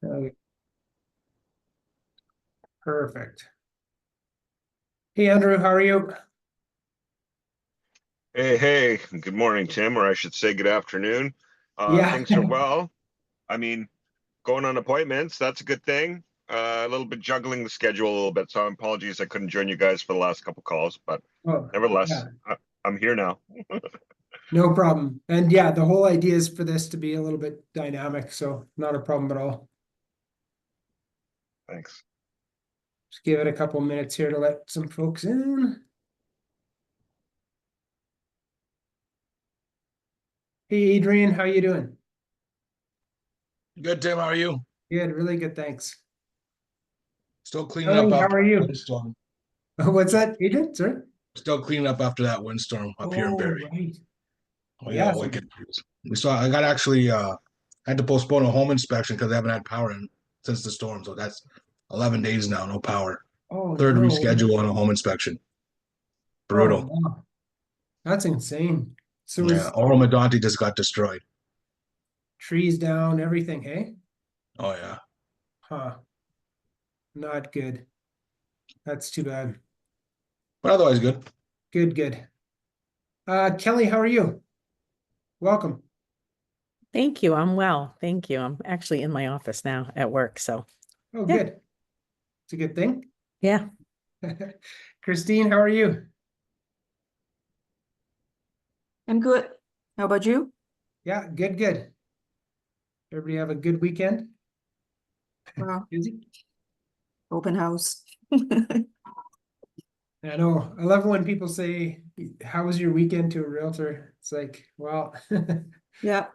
Okay. Perfect. Hey, Andrew, how are you? Hey, good morning, Tim, or I should say good afternoon. Yeah. Things are well. I mean, going on appointments, that's a good thing. A little bit juggling the schedule a little bit, so apologies I couldn't join you guys for the last couple calls, but Oh, nevertheless, yeah, I'm here now. no problem. And yeah, the whole idea is for this to be a little bit dynamic, so not a problem at all. Thanks. Just give it a couple minutes here to let some folks in. Hey, Adrian, how you doing? Good, Tim. How are you? Good, really good, thanks. Still cleaning up Kelly, how after are that you? windstorm. What's that, Adrian? Sorry? Still cleaning up after that windstorm up here in Oh, Barrie. right. Oh Yeah, yeah, so, wicked. We saw. I got actually. I had to postpone a home inspection because I haven't had power since the storm. So that's 11 days now, no power. oh, Third no. reschedule on a home inspection. Oh, Brutal. wow. That's insane. So Yeah, is Oro Medonti just got destroyed. trees down, everything, hey? Oh yeah. Huh, not good. That's too bad. But otherwise good. Good, good. Kelly, how are you? Welcome. Thank you. I'm well. Thank you. I'm actually in my office now at work. So, Oh, yeah. good. It's a good thing. Yeah. Christine, how are you? I'm good. How about you? Yeah, good, good. Everybody have a good weekend? Well, Busy? open house. I know. I love when people say, "How was your weekend?" to a realtor. It's like, well, Yeah.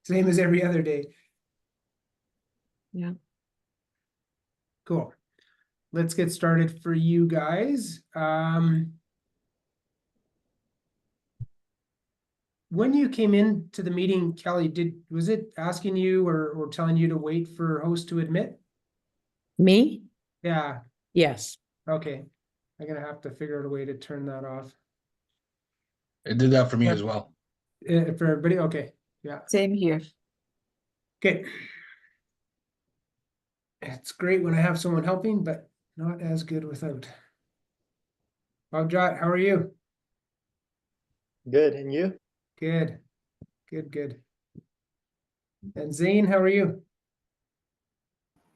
same as every other day. Yeah. Cool. Let's get started for you guys. When you came into the meeting, Kelly, was it asking you or telling you to wait for host to admit? Me? Yeah, Yes. okay. I'm gonna have to figure out a way to turn that off. It did that for me Yeah. as well. For everybody, okay, yeah, Same here. okay. It's great when I have someone helping, but not as good without. Jot, how are you? Good, and you? Good, good, good. And Zane, how are you?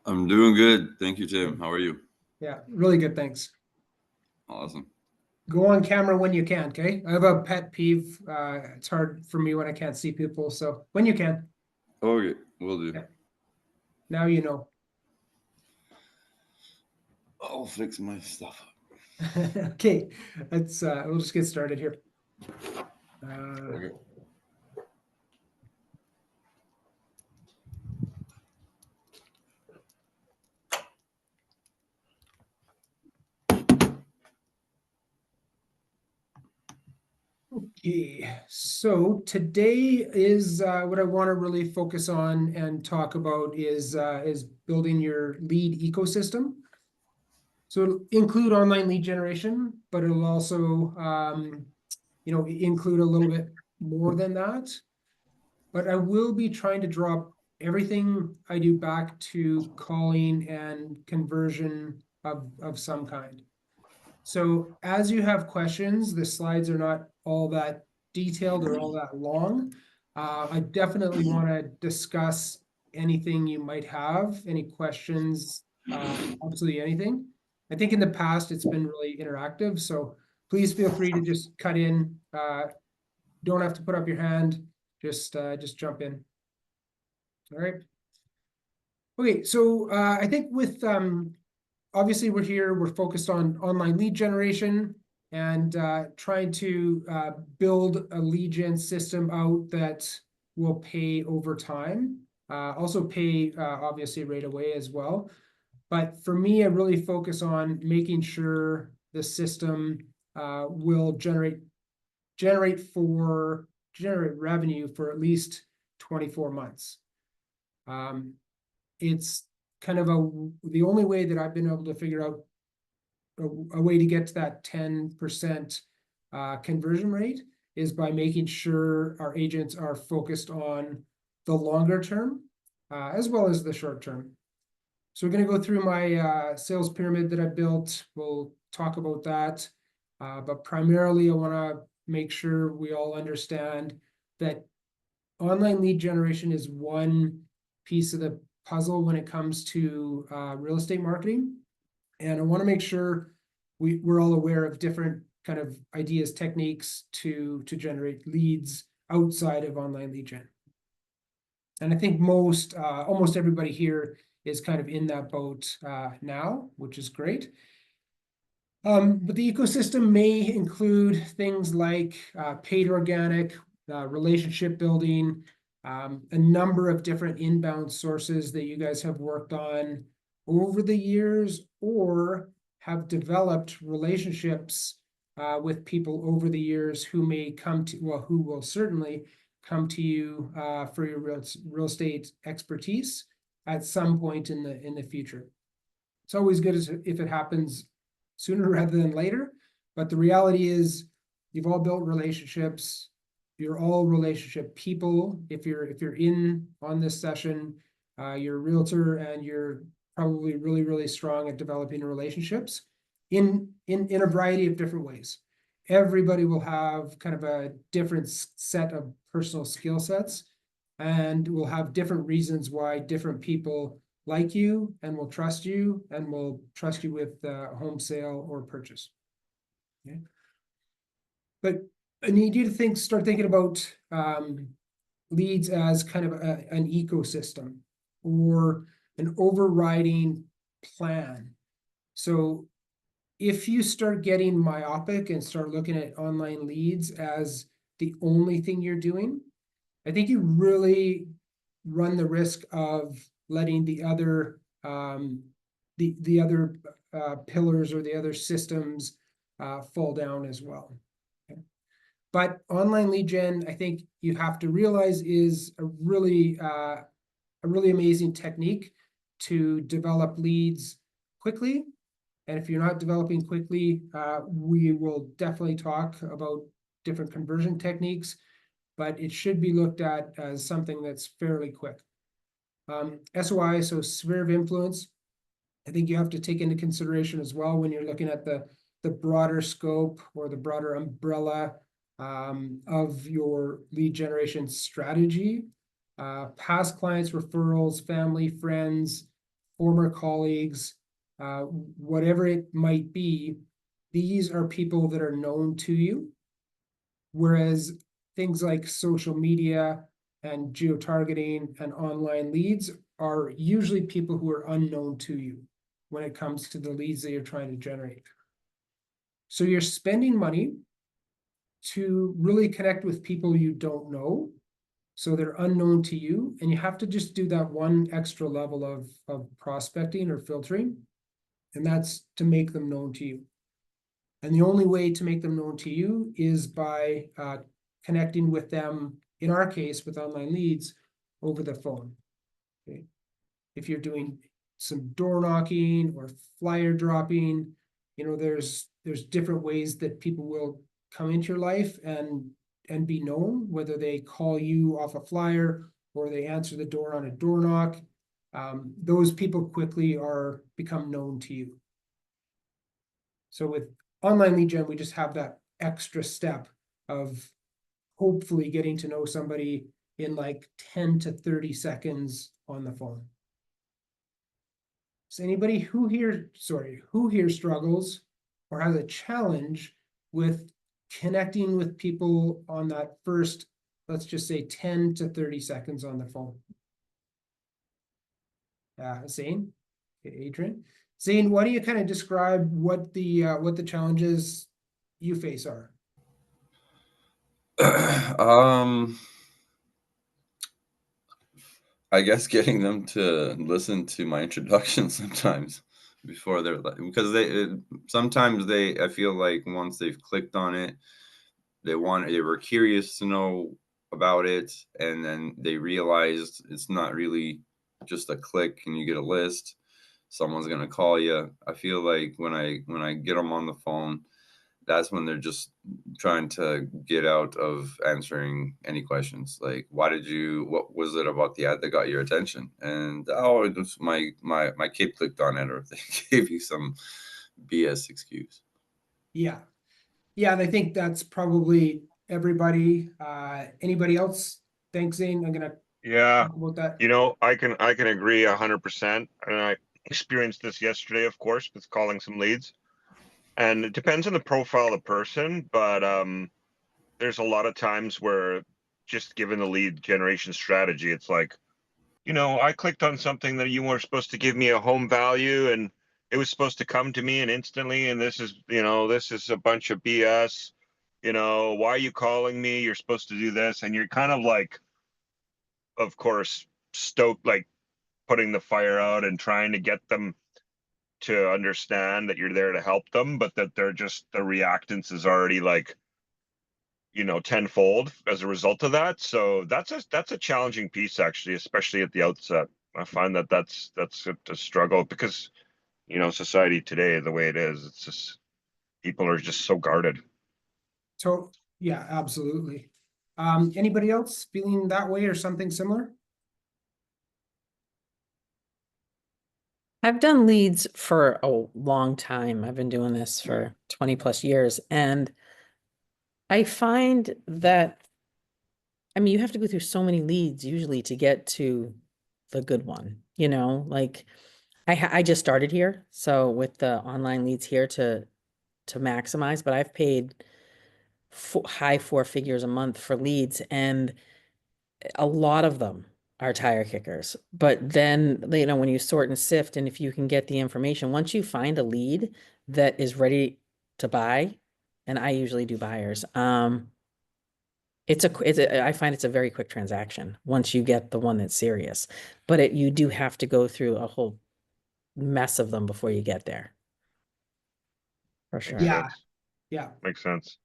I'm doing good. Thank you, Tim. How are you? Yeah, really good, thanks. Awesome. Go on camera when you can, okay? I have a pet peeve. It's hard for me when I can't see people, so when you can. Okay, will do. Yeah. Now you know. I'll fix my stuff. Okay, we'll just get started here. Okay. Okay, so today is what I want to really focus on and talk about is building your lead ecosystem. So it'll include online lead generation, but it'll also include a little bit more than that. But I will be trying to drop everything I do back to calling and conversion of some kind. So as you have questions, the slides are not all that detailed or all that long. I definitely want to discuss anything you might have, any questions, absolutely anything. I think in the past it's been really interactive, so please feel free to just cut in. Don't have to put up your hand, just jump in. All right. Okay, so I think with obviously we're focused on online lead generation and trying to build a lead gen system out that will pay over time. Also pay obviously right away as well. But for me, I really focus on making sure the system will generate revenue for at least 24 months. It's kind of the only way that I've been able to figure out a way to get to that 10% conversion rate is by making sure our agents are focused on the longer term as well as the short term. So we're gonna go through my sales pyramid that I built. We'll talk about that. But primarily I wanna make sure we all understand that online lead generation is one piece of the puzzle when it comes to real estate marketing. And I wanna make sure we're all aware of different kind of ideas, techniques to generate leads outside of online lead gen. And I think almost everybody here is kind of in that boat now, which is great. But the ecosystem may include things like paid organic, relationship building, a number of different inbound sources that you guys have worked on over the years or have developed relationships with people over the years who may who will certainly come to you for your real estate expertise at some point in the future. It's always good if it happens sooner rather than later, but the reality is you've all built relationships. You're all relationship people. If you're in on this session, you're a realtor and you're probably really strong at developing relationships in a variety of different ways. Everybody will have kind of a different set of personal skill sets, and will have different reasons why different people like you and will trust you with a home sale or purchase. Okay. But I need you to start thinking about leads as kind of an ecosystem or an overriding plan. So if you start getting myopic and start looking at online leads as the only thing you're doing, I think you really run the risk of letting the other pillars or the other systems fall down as well. Okay. But online lead gen, I think you have to realize, is a really amazing technique to develop leads quickly. And if you're not developing quickly, we will definitely talk about different conversion techniques, but it should be looked at as something that's fairly quick. SOI, so sphere of influence, I think you have to take into consideration as well when you're looking at the broader scope or the broader umbrella of your lead generation strategy. Past clients, referrals, family, friends, former colleagues, whatever it might be, these are people that are known to you. Whereas things like social media and geo-targeting and online leads are usually people who are unknown to you when it comes to the leads that you're trying to generate. So you're spending money to really connect with people you don't know, so they're unknown to you, and you have to just do that one extra level of prospecting or filtering, and that's to make them known to you. And the only way to make them known to you is by connecting with them, in our case, with online leads over the phone. Okay. If you're doing some door knocking or flyer dropping, there's different ways that people will come into your life and be known, whether they call you off a flyer or they answer the door on a door knock. Those people quickly become known to you. So with online lead gen, we just have that extra step of hopefully getting to know somebody in like 10 to 30 seconds on the phone. Is anybody who here struggles or has a challenge with connecting with people on that first, let's just say 10 to 30 seconds on the phone? Zane? Okay, Adrian? Zane, why don't you kind of describe what the challenges you face are? I guess getting them to listen to my introduction sometimes before they're like, because I feel like once they've clicked on it, they were curious to know about it, and then they realized it's not really just a click and you get a list. Someone's gonna call you. I feel like when I get them on the phone, that's when they're just trying to get out of answering any questions. Like, what was it about the ad that got your attention? And oh, it was my kid clicked on it, or they gave you some BS excuse. Yeah. Yeah, and I think that's probably everybody. Anybody else? Thanks, Zane. I'm gonna Yeah, talk about that. you know, I can agree 100%. And I experienced this yesterday, of course, with calling some leads. And it depends on the profile of the person, but there's a lot of times where just given the lead generation strategy, it's like, you know, I clicked on something that you were supposed to give me a home value and it was supposed to come to me and instantly, and this is, you know, this is a bunch of BS. You know, why are you calling me? You're supposed to do this. And you're kind of like, of course, stoked, like putting the fire out and trying to get them to understand that you're there to help them, but that they're just, the reactance is already like, you know, tenfold as a result of that. So that's a challenging piece, actually, especially at the outset. I find that that's a struggle because, you know, society today, the way it is, it's just, people are just so guarded. So, yeah, absolutely. Anybody else feeling that way or something similar? I've done leads for a long time. I've been doing this for 20 plus years. And I find that, I mean, you have to go through so many leads usually to get to the good one, you know, like I just started here. So with the online leads here to maximize, but I've paid high 4 figures a month for leads, and a lot of them are tire kickers. But then, you know, when you sort and sift, and if you can get the information, once you find a lead that is ready to buy, and I usually do buyers, I find it's a very quick transaction once you get the one that's serious. But you do have to go through a whole mess of them before you get there. For Makes sure. Yeah. sense. Yeah. Makes sense.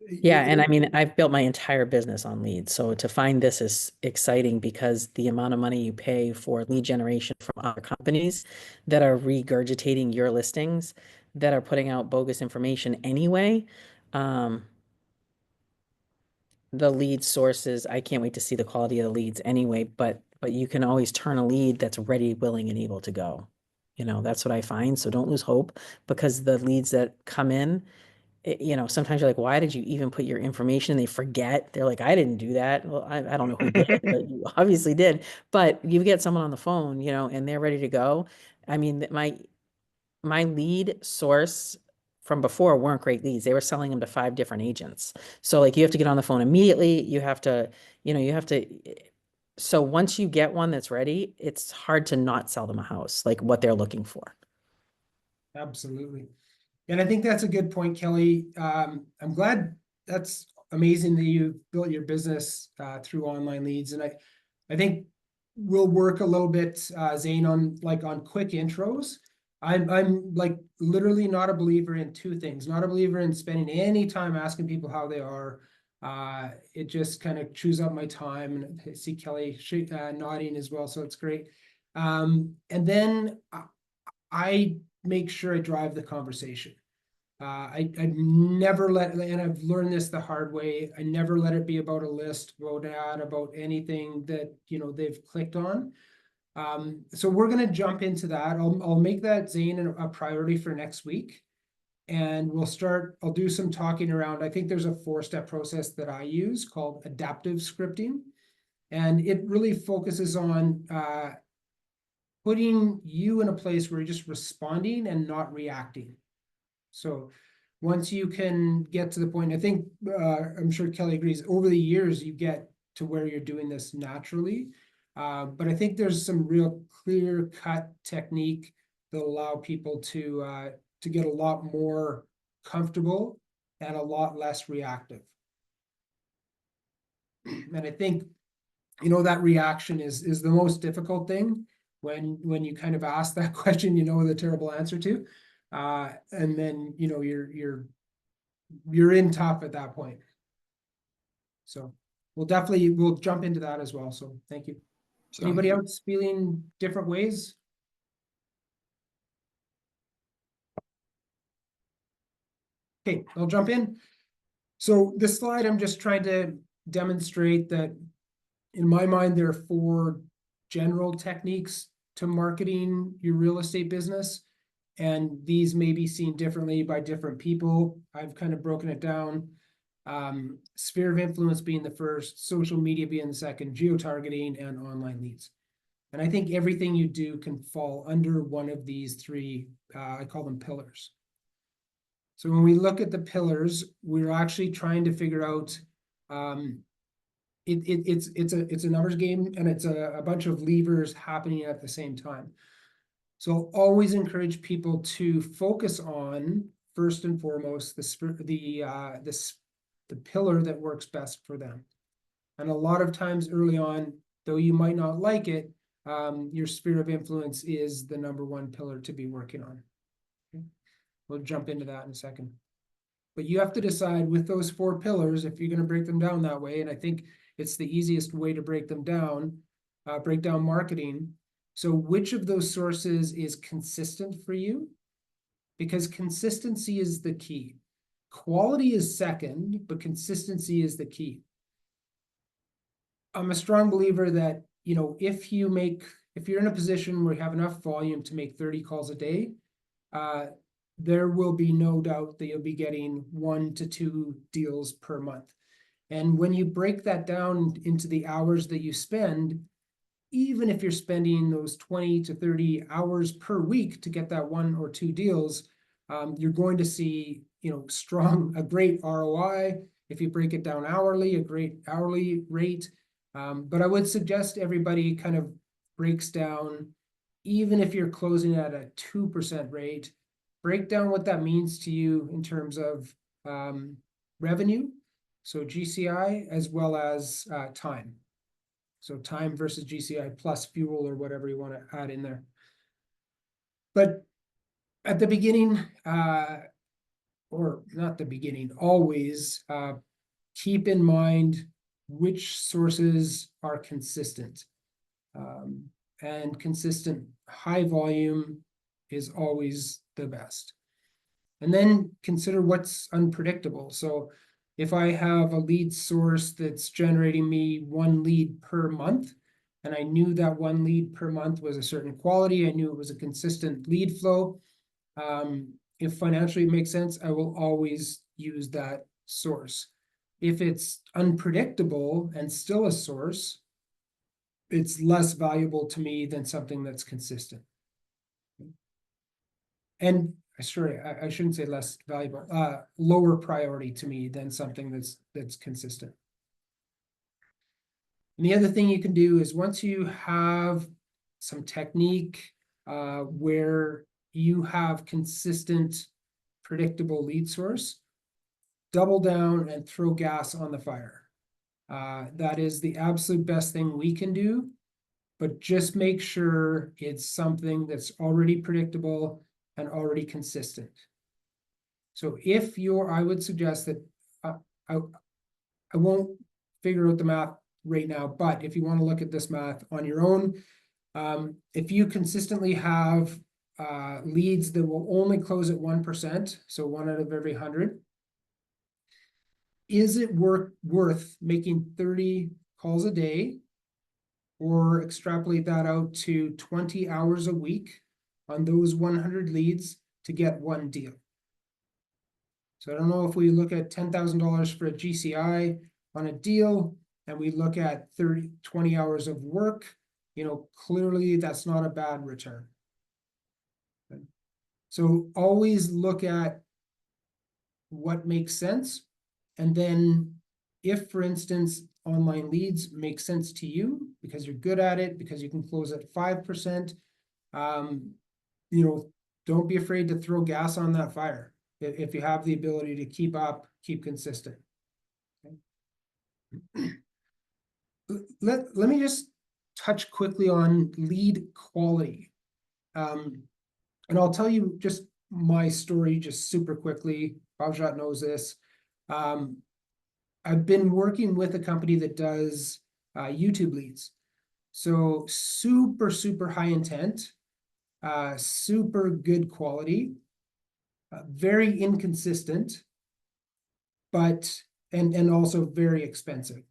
Yeah, and I mean, I've built my entire business on leads. So to find this is exciting because the amount of money you pay for lead generation from other companies that are regurgitating your listings, that are putting out bogus information anyway. The lead sources, I can't wait to see the quality of the leads anyway, but you can always turn a lead that's ready, willing, and able to go. You know, that's what I find. So don't lose hope, because the leads that come in, you know, sometimes you're like, why did you even put your information? They forget. They're like, I didn't do that. Well, I don't know who did, but you obviously did. But you get someone on the phone, you know, and they're ready to go. I mean, my lead source from before weren't great leads. They were selling them to 5 different agents. So like you have to get on the phone immediately. You have to, you know, so once you get one that's ready, it's hard to not sell them a house, like what they're looking for. Absolutely. And I think that's a good point, Kelly. I'm glad, that's amazing that you built your business through online leads. And I think we'll work a little bit, Zane, on quick intros. I'm like literally not a believer in 2 things. Not a believer in spending any time asking people how they are. It just kind of chews up my time. And I see Kelly nodding as well, so it's great. And then I make sure I drive the conversation. I never let, and I've learned this the hard way, I never let it be about a list, about an ad, about anything that, you know, they've clicked on. So we're gonna jump into that. I'll make that, Zane, a priority for next week. And I'll do some talking around, I think there's a 4-step process that I use called adaptive scripting. And it really focuses on putting you in a place where you're just responding and not reacting. So once you can get to the point, I think, I'm sure Kelly agrees, over the years, you get to where you're doing this naturally. But I think there's some real clear cut technique that allow people to get a lot more comfortable and a lot less reactive. And I think, you know, that reaction is the most difficult thing when you kind of ask that question, you know, the terrible answer to. And then, you know, you're in tough at that point. So we'll jump into that as well. So thank you. Anybody else feeling different ways? Okay, I'll jump in. So this slide, I'm just trying to demonstrate that in my mind, there are 4 general techniques to marketing your real estate business. And these may be seen differently by different people. I've kind of broken it down. Sphere of influence being the first, social media being the second, geo-targeting, and online leads. And I think everything you do can fall under one of these 3, I call them pillars. So when we look at the pillars, we're actually trying to figure out, it's a numbers game, and it's a bunch of levers happening at the same time. So I'll always encourage people to focus on, first and foremost, the pillar that works best for them. And a lot of times early on, though you might not like it, your sphere of influence is the number 1 pillar to be working on. Okay. We'll jump into that in a second. But you have to decide with those 4 pillars, if you're going to break them down that way, and I think it's the easiest way to break them down, break down marketing. So which of those sources is consistent for you? Because consistency is the key. Quality is second, but consistency is the key. I'm a strong believer that, you know, if you're in a position where you have enough volume to make 30 calls a day, there will be no doubt that you'll be getting 1 to 2 deals per month. And when you break that down into the hours that you spend, even if you're spending those 20 to 30 hours per week to get that 1 or 2 deals, you're going to see, you know, a great ROI. If you break it down hourly, a great hourly rate. But I would suggest everybody kind of breaks down, even if you're closing at a 2% rate, break down what that means to you in terms of revenue, so GCI, as well as time. So time versus GCI plus fuel or whatever you want to add in there. But at the beginning, or not the beginning, always keep in mind which sources are consistent. And consistent high volume is always the best. And then consider what's unpredictable. So if I have a lead source that's generating me 1 lead per month, and I knew that 1 lead per month was a certain quality, I knew it was a consistent lead flow, if financially it makes sense, I will always use that source. If it's unpredictable and still a source, it's less valuable to me than something that's consistent. And sorry, I shouldn't say less valuable, lower priority to me than something that's consistent. And the other thing you can do is once you have some technique where you have consistent, predictable lead source, double down and throw gas on the fire. That is the absolute best thing we can do, but just make sure it's something that's already predictable and already consistent. So if I would suggest that I won't figure out the math right now, but if you want to look at this math on your own, if you consistently have leads that will only close at 1%, so 1 out of every 100, is it worth making 30 calls a day, or extrapolate that out to 20 hours a week on those 100 leads to get 1 deal? So I don't know if we look at $10,000 for a GCI on a deal and we look at 20 hours of work, you know, clearly that's not a bad return. Okay. So always look at what makes sense. And then if, for instance, online leads make sense to you because you're good at it, because you can close at 5%, you know, don't be afraid to throw gas on that fire if you have the ability to keep up, keep consistent. Okay. Let me just touch quickly on lead quality. And I'll tell you just my story just super quickly. Bhavjot knows this. I've been working with a company that does YouTube leads. So super, super high intent, super good quality, very inconsistent. but, and also very expensive.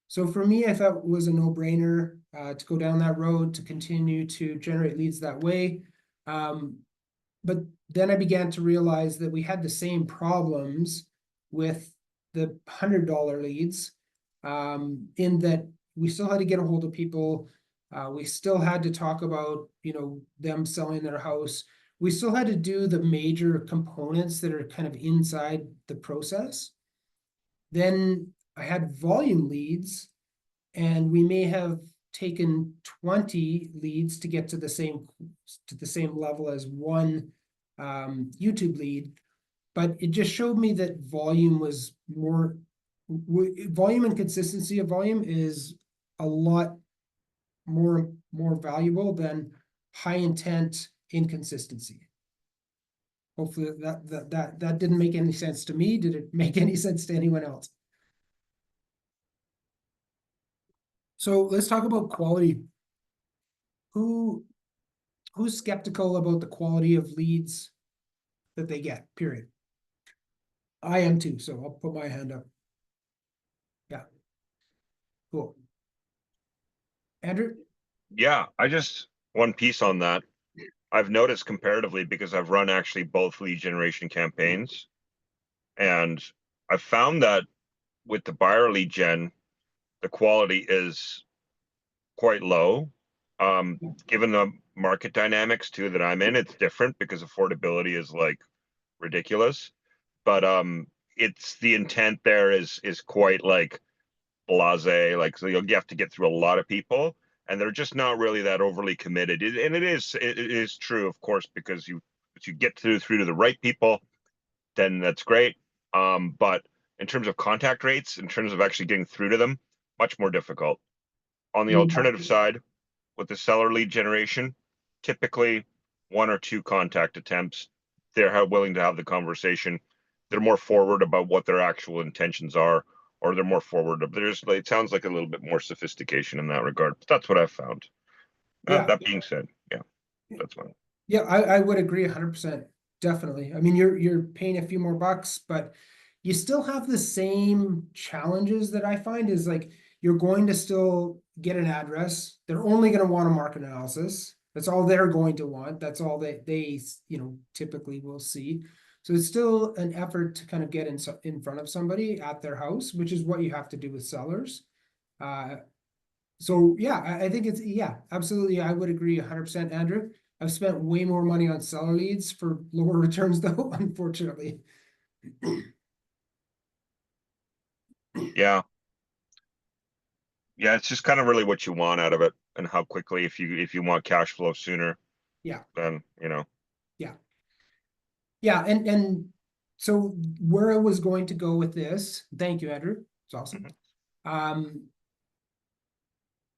So for me, I thought it was a no-brainer to go down that road, to continue to generate leads that way. But then I began to realize that we had the same problems with the $100 leads, in that we still had to get a hold of people. We still had to talk about, you know, them selling their house. We still had to do the major components that are kind of inside the process. Then I had volume leads, and we may have taken 20 leads to get to the same level as one YouTube lead, but it just showed me that volume was more, volume and consistency of volume is a lot more valuable than high intent inconsistency. Hopefully that didn't make any sense to me. Did it make any sense to anyone else? So let's talk about quality. Who's skeptical about the quality of leads that they get, period? I am too, so I'll put my hand up. Yeah. Cool. Andrew? Yeah, one piece on that. I've noticed comparatively, because I've run actually both lead generation campaigns, and I've found that with the buyer lead gen, the quality is quite low. Given the market dynamics too that I'm in, it's different because affordability is like ridiculous. But it's the intent there is quite like blasé, like, so you have to get through a lot of people, and they're just not really that overly committed. And it is true, of course, because you get through to the right people, then that's great. But in terms of contact rates, in terms of actually getting through to them, much more difficult. On the alternative side, with the seller lead generation, typically 1 or 2 contact attempts. They're willing to have the conversation. They're more forward about what their actual intentions are, or they're more forward. It sounds like a little bit more sophistication in that regard. But that's what I've found. Yeah. That being said, yeah, that's fine. Yeah, I would agree 100%. Definitely. I mean, you're paying a few more bucks, but you still have the same challenges that I find is like you're going to still get an address. They're only going to want a market analysis. That's all they're going to want. That's all they you know, typically will see. So it's still an effort to kind of get in front of somebody at their house, which is what you have to do with sellers. So yeah, I think it's, yeah, absolutely. I would agree 100%, Andrew. I've spent way more money on seller leads for lower returns though, unfortunately. Yeah. Yeah, it's just kind of really what you want out of it, and how quickly, if you want cash flow sooner. Yeah. Then, you know. Yeah, and so where I was going to go with this, thank you, Andrew. It's awesome.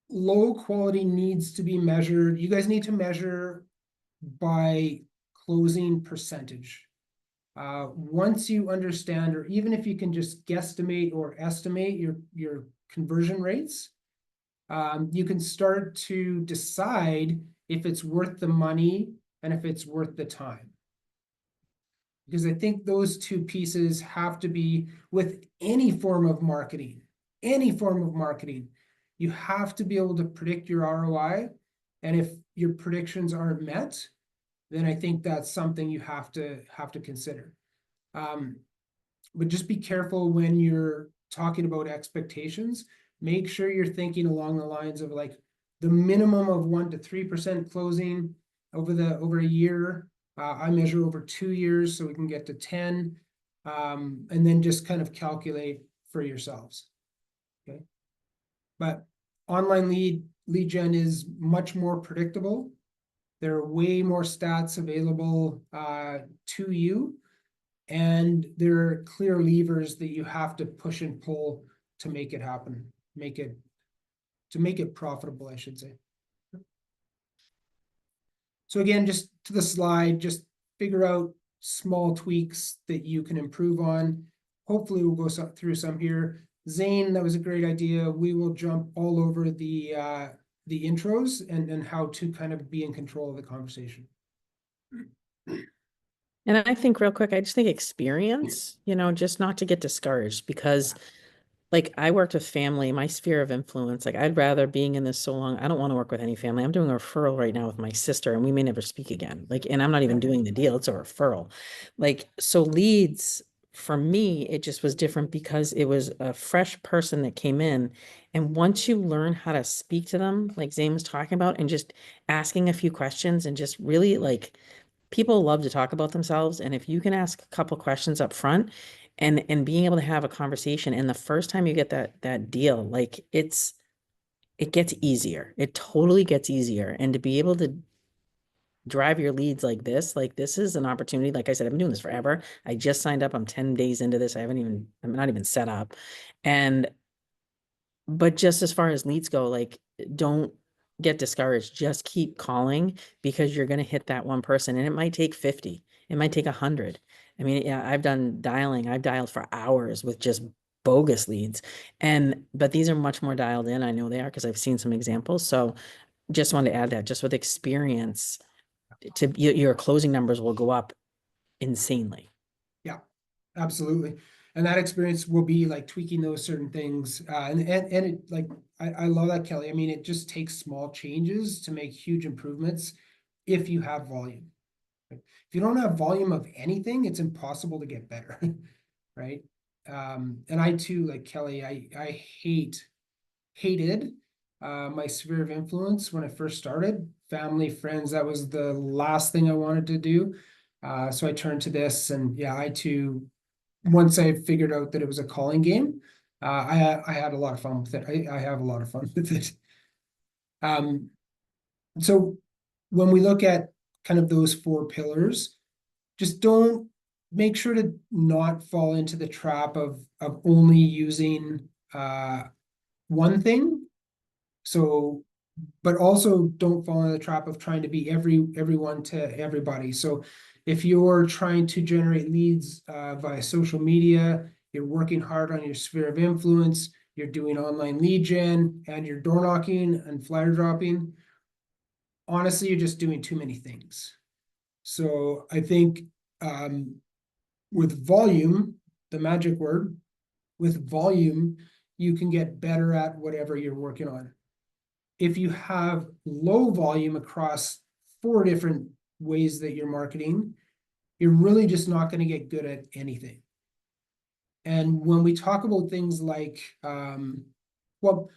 Low quality needs to be measured. You guys need to measure by closing percentage. Once you understand, or even if you can just guesstimate or estimate your conversion rates, you can start to decide if it's worth the money and if it's worth the time. Because I think those two pieces have to be with any form of marketing, you have to be able to predict your ROI. And if your predictions aren't met, then I think that's something you have to consider. But just be careful when you're talking about expectations. Make sure you're thinking along the lines of like the minimum of 1 to 3% closing over a year. I measure over 2 years, so we can get to 10, and then just kind of calculate for yourselves. Okay, but online lead gen is much more predictable. There are way more stats available to you, and there are clear levers that you have to push and pull to make it happen, to make it profitable, I should say. So again, just to the slide, just figure out small tweaks that you can improve on. Hopefully we'll go through some here. Zane, that was a great idea. We will jump all over the intros and how to kind of be in control of the conversation. And I think real quick, I just think experience, just not to get discouraged because like I worked with family, my sphere of influence, like I'd rather being in this so long, I don't want to work with any family. I'm doing a referral right now with my sister and we may never speak again. Like, and I'm not even doing the deal, it's a referral. Like, so leads for me, it just was different because it was a fresh person that came in. And once you learn how to speak to them, like Zane was talking about, and just asking a few questions and just really like people love to talk about themselves. And if you can ask a couple questions up front and being able to have a conversation, and the first time you get that deal, like it gets easier. It totally gets easier. And to be able to drive your leads like this is an opportunity. Like I said, I've been doing this forever. I just signed up. I'm 10 days into this. I'm not even set up. But just as far as leads go, like don't get discouraged. Just keep calling because you're going to hit that one person and it might take 50. It might take 100. I mean, yeah, I've done dialing. I've dialed for hours with just bogus leads. But these are much more dialed in. I know they are because I've seen some examples. So just wanted to add that just with experience your closing numbers will go up insanely. Absolutely. And that experience will be like tweaking those certain things. And it like, I love that, Kelly. I mean, it just takes small changes to make huge improvements if you have volume. If you don't have volume of anything, it's impossible to get better. Right. And I too, like Kelly, I hated my sphere of influence when I first started. Family, friends, that was the last thing I wanted to do. So I turned to this, and yeah, I too, once I figured out that it was a calling game, I had a lot of fun with it. I have a lot of fun with it. So when we look at kind of those four pillars, just don't make sure to not fall into the trap of only using one thing. So, but also don't fall into the trap of trying to be everyone to everybody. So if you're trying to generate leads via social media, you're working hard on your sphere of influence, you're doing online lead gen, and you're door knocking and flyer dropping, honestly, you're just doing too many things. So I think with volume, the magic word, with volume, you can get better at whatever you're working on. If you have low volume across 4 different ways that you're marketing, you're really just not going to get good at anything. And when we talk about things like, well,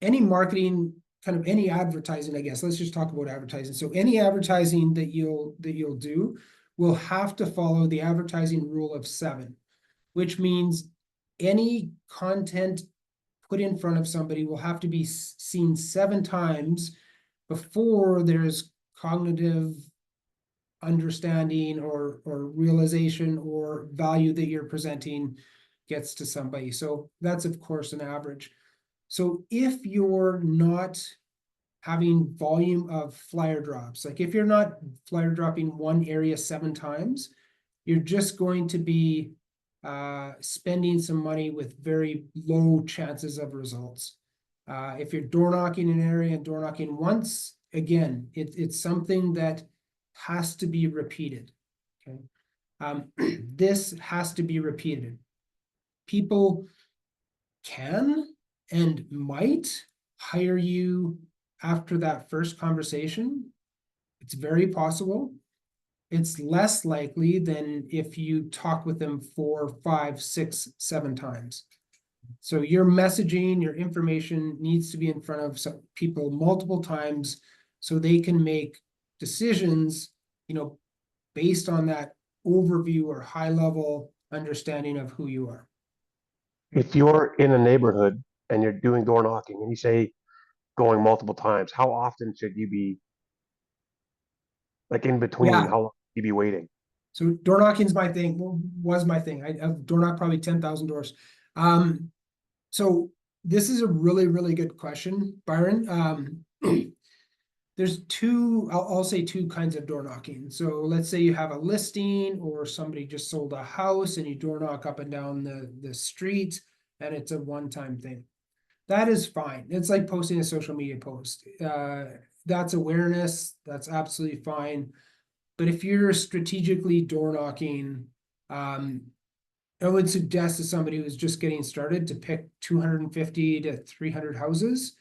any marketing, kind of any advertising, I guess, let's just talk about advertising. So any advertising that you'll do will have to follow the advertising rule of 7, which means any content put in front of somebody will have to be seen 7 times before there's cognitive understanding or realization or value that you're presenting gets to somebody. So that's of course an average. So if you're not having volume of flyer drops, like if you're not flyer dropping one area 7 times, you're just going to be spending some money with very low chances of results. If you're door knocking an area and door knocking once, again, it's something that has to be repeated. Okay, this has to be repeated. People can and might hire you after that first conversation. It's very possible. It's less likely than if you talk with them 4, 5, 6, 7 times. So your messaging, your information needs to be in front of some people multiple times so they can make decisions, based on that overview or high level understanding of who you are. If you're in a neighborhood and you're doing door knocking and you say going multiple times, how often should you be like in between? Yeah. How long should you be waiting? So door knocking's my thing, was my thing. I've door knocked probably 10,000 doors. So this is a really, really good question, Byron. There's I'll say 2 kinds of door knocking. So let's say you have a listing or somebody just sold a house and you door knock up and down the street and it's a one-time thing. That is fine. It's like posting a social media post. That's awareness. That's absolutely fine. But if you're strategically door knocking, I would suggest to somebody who's just getting started to pick 250 to 300 houses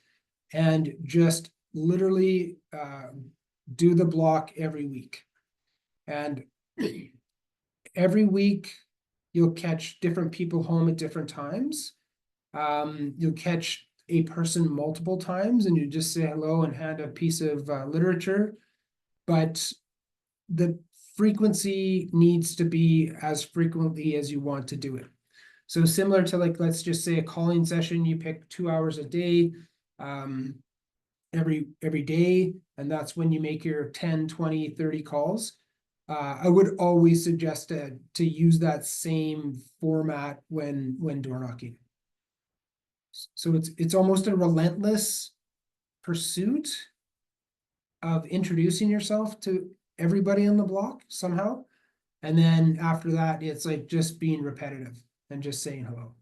and just literally do the block every week. And every week you'll catch different people home at different times. You'll catch a person multiple times and you just say hello and hand a piece of literature. But the frequency needs to be as frequently as you want to do it. So similar to, like, let's just say a calling session, you pick 2 hours a day, every day, and that's when you make your 10, 20, 30 calls. I would always suggest to use that same format when door knocking. So it's almost a relentless pursuit of introducing yourself to everybody on the block somehow. And then after that, it's like just being repetitive and just saying hello.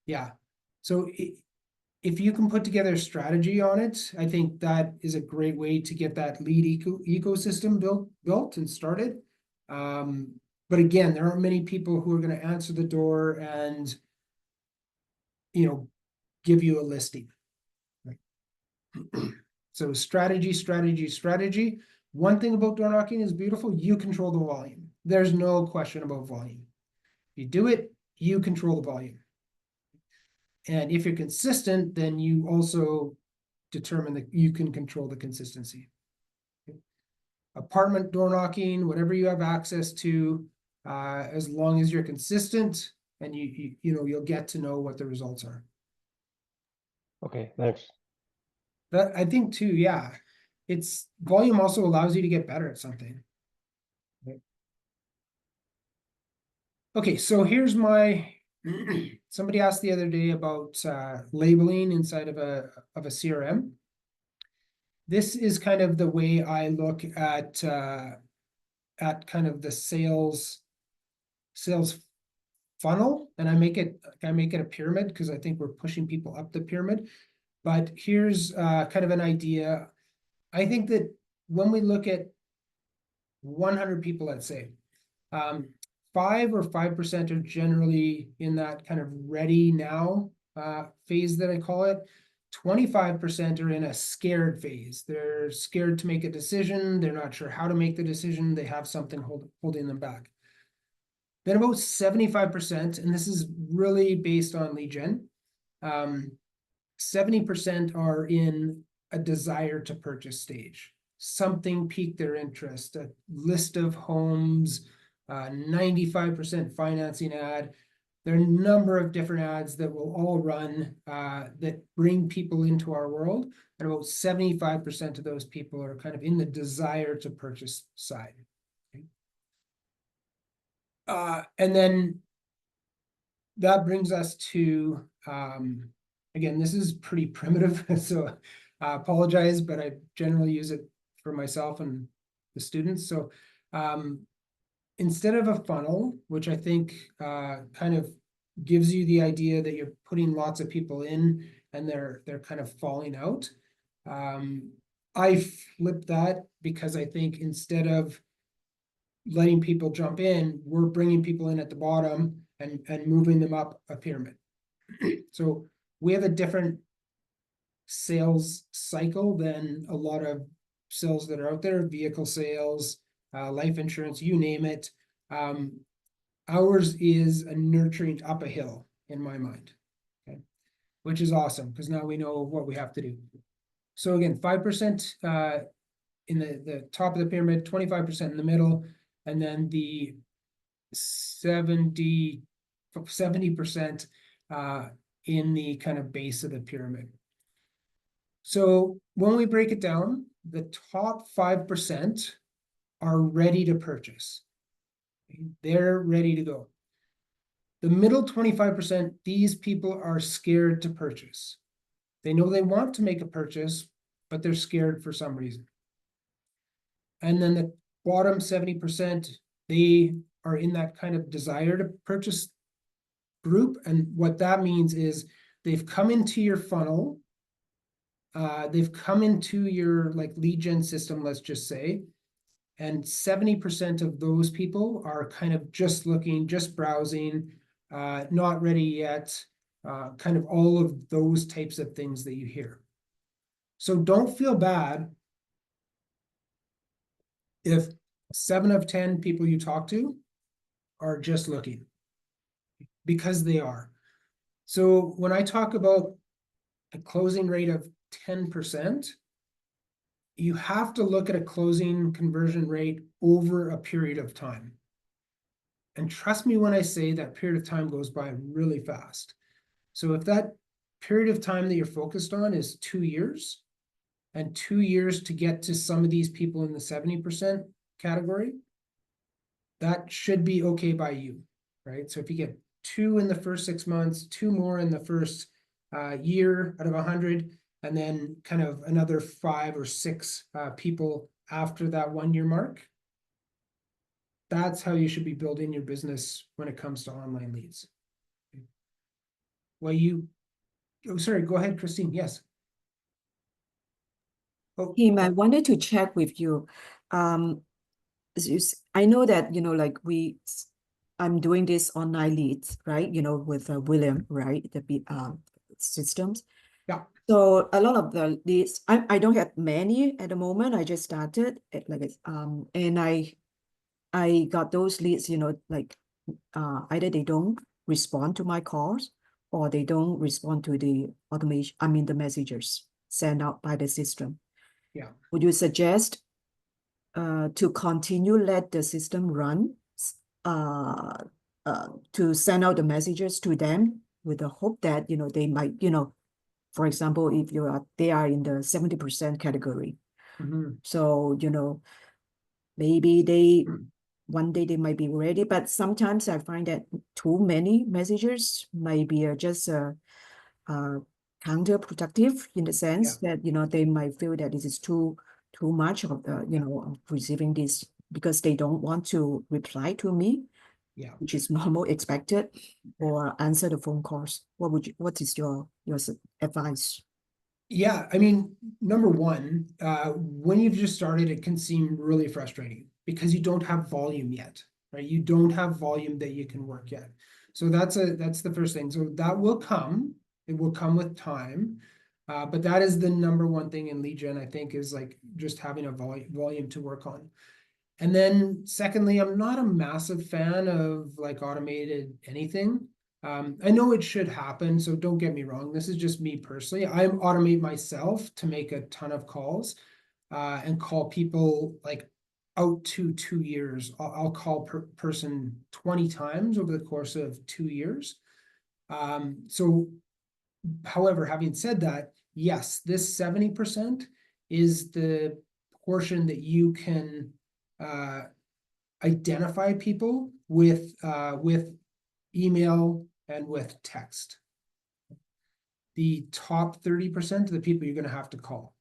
Yeah. So if you can put together a strategy on it, I think that is a great way to get that lead ecosystem built and started. But again, there aren't many people who are going to answer the door and, give you a listing. So strategy. One thing about door knocking is beautiful. You control the volume. There's no question about volume. You do it, you control the volume. And if you're consistent, then you also determine that you can control the consistency. Apartment door knocking, whatever you have access to, as long as you're consistent, and you'll get to know what the results are. Okay, thanks. That I think too, yeah. It's volume also allows you to get better at something. Okay, so here's my somebody asked the other day about labeling inside of a CRM. This is kind of the way I look at kind of the sales funnel, and I make it a pyramid because I think we're pushing people up the pyramid. But here's kind of an idea. I think that when we look at 100 people, let's say, 5% are generally in that kind of ready now phase that I call it. 25% are in a scared phase. They're scared to make a decision. They're not sure how to make the decision. They have something holding them back. Then about 75%, and this is really based on lead gen, 70% are in a desire to purchase stage. Something piqued their interest, a list of homes, 95% financing ad. There are a number of different ads that will all run that bring people into our world. And about 75% of those people are kind of in the desire to purchase side. Okay. And then that brings us to, again, this is pretty primitive, so I apologize, but I generally use it for myself and the students. So instead of a funnel, which I think kind of gives you the idea that you're putting lots of people in and they're kind of falling out, I flip that because I think instead of letting people jump in, we're bringing people in at the bottom and moving them up a pyramid. So we have a different sales cycle than a lot of sales that are out there, vehicle sales, life insurance, you name it. Ours is a nurturing up a hill in my mind, okay, which is awesome because now we know what we have to do. So again, 5% in the top of the pyramid, 25% in the middle, and then the 70% in the kind of base of the pyramid. So when we break it down, the top 5% are ready to purchase. They're ready to go. The middle 25%, these people are scared to purchase. They know they want to make a purchase, but they're scared for some reason. And then the bottom 70%, they are in that kind of desire to purchase group. And what that means is they've come into your funnel they've come into your like lead gen system, let's just say, and 70% of those people are kind of just looking, just browsing, not ready yet, kind of all of those types of things that you hear. So don't feel bad if 7 of 10 people you talk to are just looking, because they are. So when I talk about a closing rate of 10%, you have to look at a closing conversion rate over a period of time. And trust me when I say that period of time goes by really fast. So if that period of time that you're focused on is 2 years, and 2 years to get to some of these people in the 70% category, that should be okay by you, right? So if you get 2 in the first 6 months, 2 more in the first year out of 100, and then kind of another 5 or 6 people after that 1 year mark, that's how you should be building your business when it comes to online leads. Well, oh, sorry, go ahead, Christine. Yes. Oh, Tim, I wanted to check with you. I know that, like I'm doing this online leads, right? With William, right? The systems. yeah. So a lot of the leads, I don't have many at the moment. I just started and I got those leads, like either they don't respond to my calls or they don't respond to the automation, the messages sent out by the system. Yeah. Would you suggest to continue let the system run to send out the messages to them with the hope that they might, for example, if they are in the 70% category, so maybe one day they might be ready, but sometimes I find that too many messages might be just counterproductive in the sense that they might feel that this is too much of of receiving this, because they don't want to reply to me, which is normal, expected, or answer the phone calls. What is your advice? Yeah, I mean, number one, when you've just started, it can seem really frustrating because you don't have volume yet, right? You don't have volume that you can work yet. So that's the first thing. So that will come. It will come with time. But that is the number one thing in lead gen, I think, is like just having a volume to work on. And then secondly, I'm not a massive fan of like automated anything. I know it should happen, so don't get me wrong. This is just me personally. I automate myself to make a ton of calls and call people like out to 2 years. I'll call person 20 times over the course of 2 years. So, however, having said that, yes, this 70% is the portion that you can identify people with email and with text. The top 30% of the people you're going to have to call.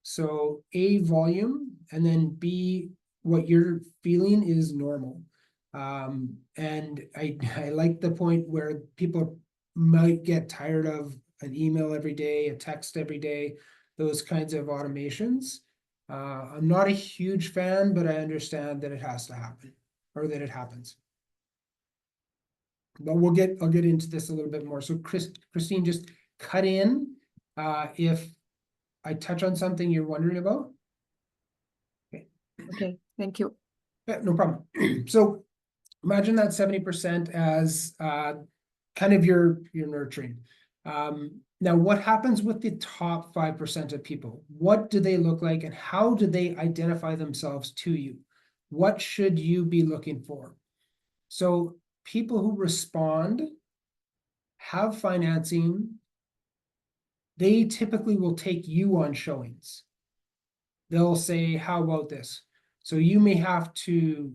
So A, volume, and then B, what you're feeling is normal. And I like the point where people might get tired of an email every day, a text every day, those kinds of automations. I'm not a huge fan, but I understand that it has to happen, or that it happens. But I'll get into this a little bit more. So Christine, just cut in if I touch on something you're wondering about. Okay, thank you. Yeah, no problem. So imagine that 70% as kind of your nurturing. Now, what happens with the top 5% of people? What do they look like, and how do they identify themselves to you? What should you be looking for? So people who respond, have financing, they typically will take you on showings. They'll say, how about this? So you may have to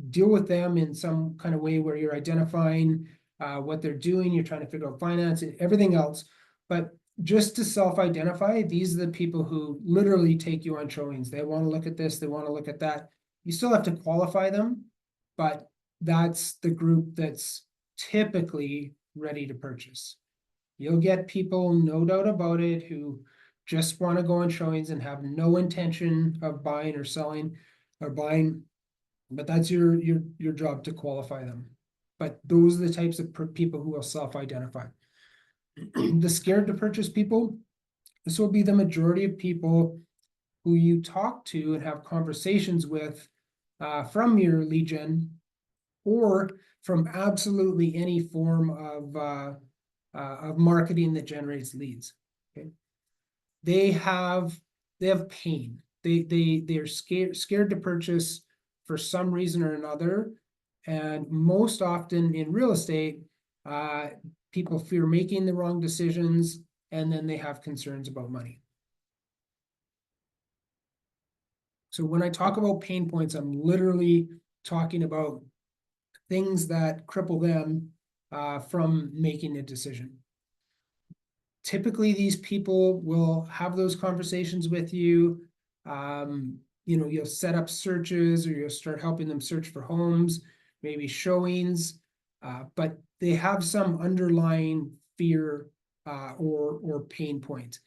deal with them in some kind of way where you're identifying what they're doing, you're trying to figure out finance and everything else. But just to self-identify, these are the people who literally take you on showings. They want to look at this, they want to look at that. You still have to qualify them, but that's the group that's typically ready to purchase. You'll get people, no doubt about it, who just want to go on showings and have no intention of buying or selling or buying. But that's your job to qualify them. But those are the types of people who will self-identify. The scared to purchase people, this will be the majority of people who you talk to and have conversations with from your lead gen, or from absolutely any form of marketing that generates leads. Okay, they have pain. They're scared to purchase for some reason or another, and most often in real estate, people fear making the wrong decisions, and then they have concerns about money. So when I talk about pain points, I'm literally talking about things that cripple them from making a decision. Typically, these people will have those conversations with you. You'll set up searches, or you'll start helping them search for homes, maybe showings, but they have some underlying fear or pain point.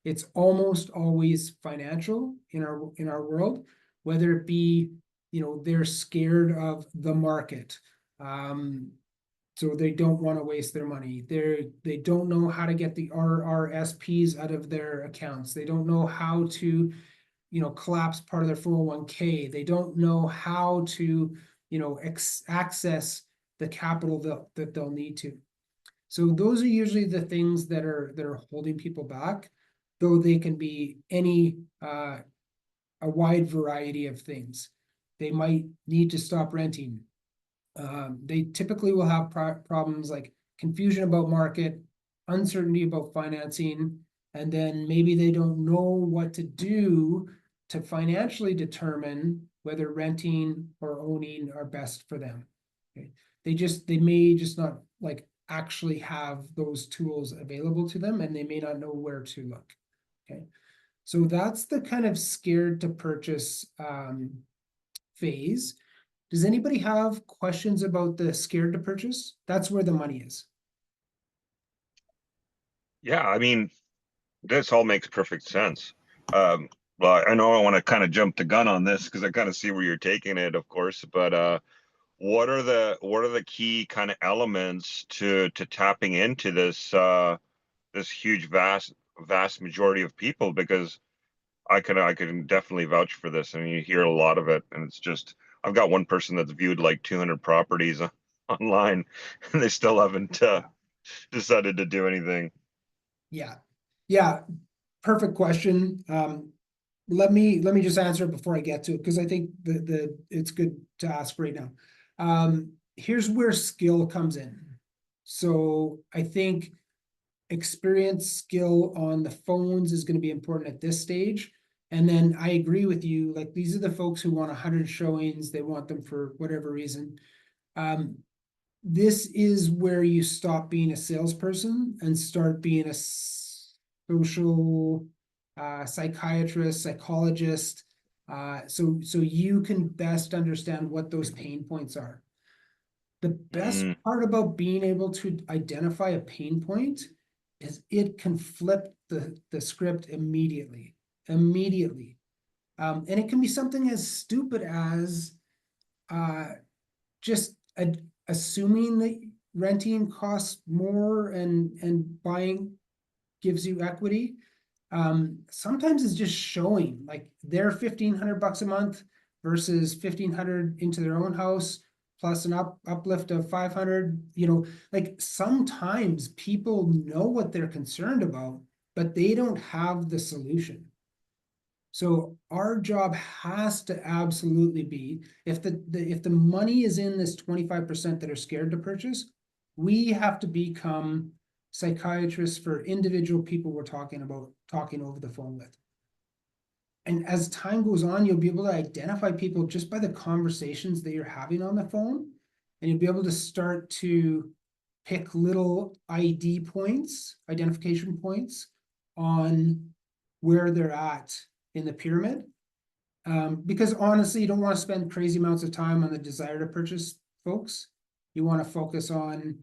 It's almost always financial in our world, whether it be, they're scared of the market. So they don't want to waste their money. They don't know how to get the RRSPs out of their accounts. They don't know how to, collapse part of their 401k. They don't know how to, access the capital that they'll need to. So those are usually the things that are holding people back, though they can be a wide variety of things. They might need to stop renting. They typically will have problems like confusion about market, uncertainty about financing, and then maybe they don't know what to do to financially determine whether renting or owning are best for them. Okay. They may just not like actually have those tools available to them, and they may not know where to look. Okay. So that's the kind of scared to purchase phase. Does anybody have questions about the scared to purchase? That's where the money is. Yeah, I mean, this all makes perfect sense. Well, I know I want to kind of jump the gun on this because I kind of see where you're taking it, of course, but what are the key kind of elements to tapping into this this huge vast majority of people? Because I can definitely vouch for this, and you hear a lot of it, and it's just, I've got one person that's viewed like 200 properties online, and they still haven't decided to do anything. Yeah, perfect question. Let me just answer it before I get to it, because I think it's good to ask right now. Here's where skill comes in. So I think experience, skill on the phones is going to be important at this stage. And then I agree with you, like these are the folks who want 100 showings, they want them for whatever reason. This is where you stop being a salesperson and start being a social psychiatrist, psychologist, so you can best understand what those pain points are. The best part about being able to identify a pain point is it can flip the script immediately. And it can be something as stupid as just assuming that renting costs more and buying gives you equity. Sometimes it's just showing like they're $1,500 a month versus $1,500 into their own house, plus an uplift of 500. Like sometimes people know what they're concerned about, but they don't have the solution. So our job has to absolutely be, if the money is in this 25% that are scared to purchase, we have to become psychiatrists for individual people we're talking over the phone with. And as time goes on, you'll be able to identify people just by the conversations that you're having on the phone, and you'll be able to start to pick little identification points on where they're at in the pyramid. Because honestly, you don't want to spend crazy amounts of time on the desire to purchase folks. You want to focus on,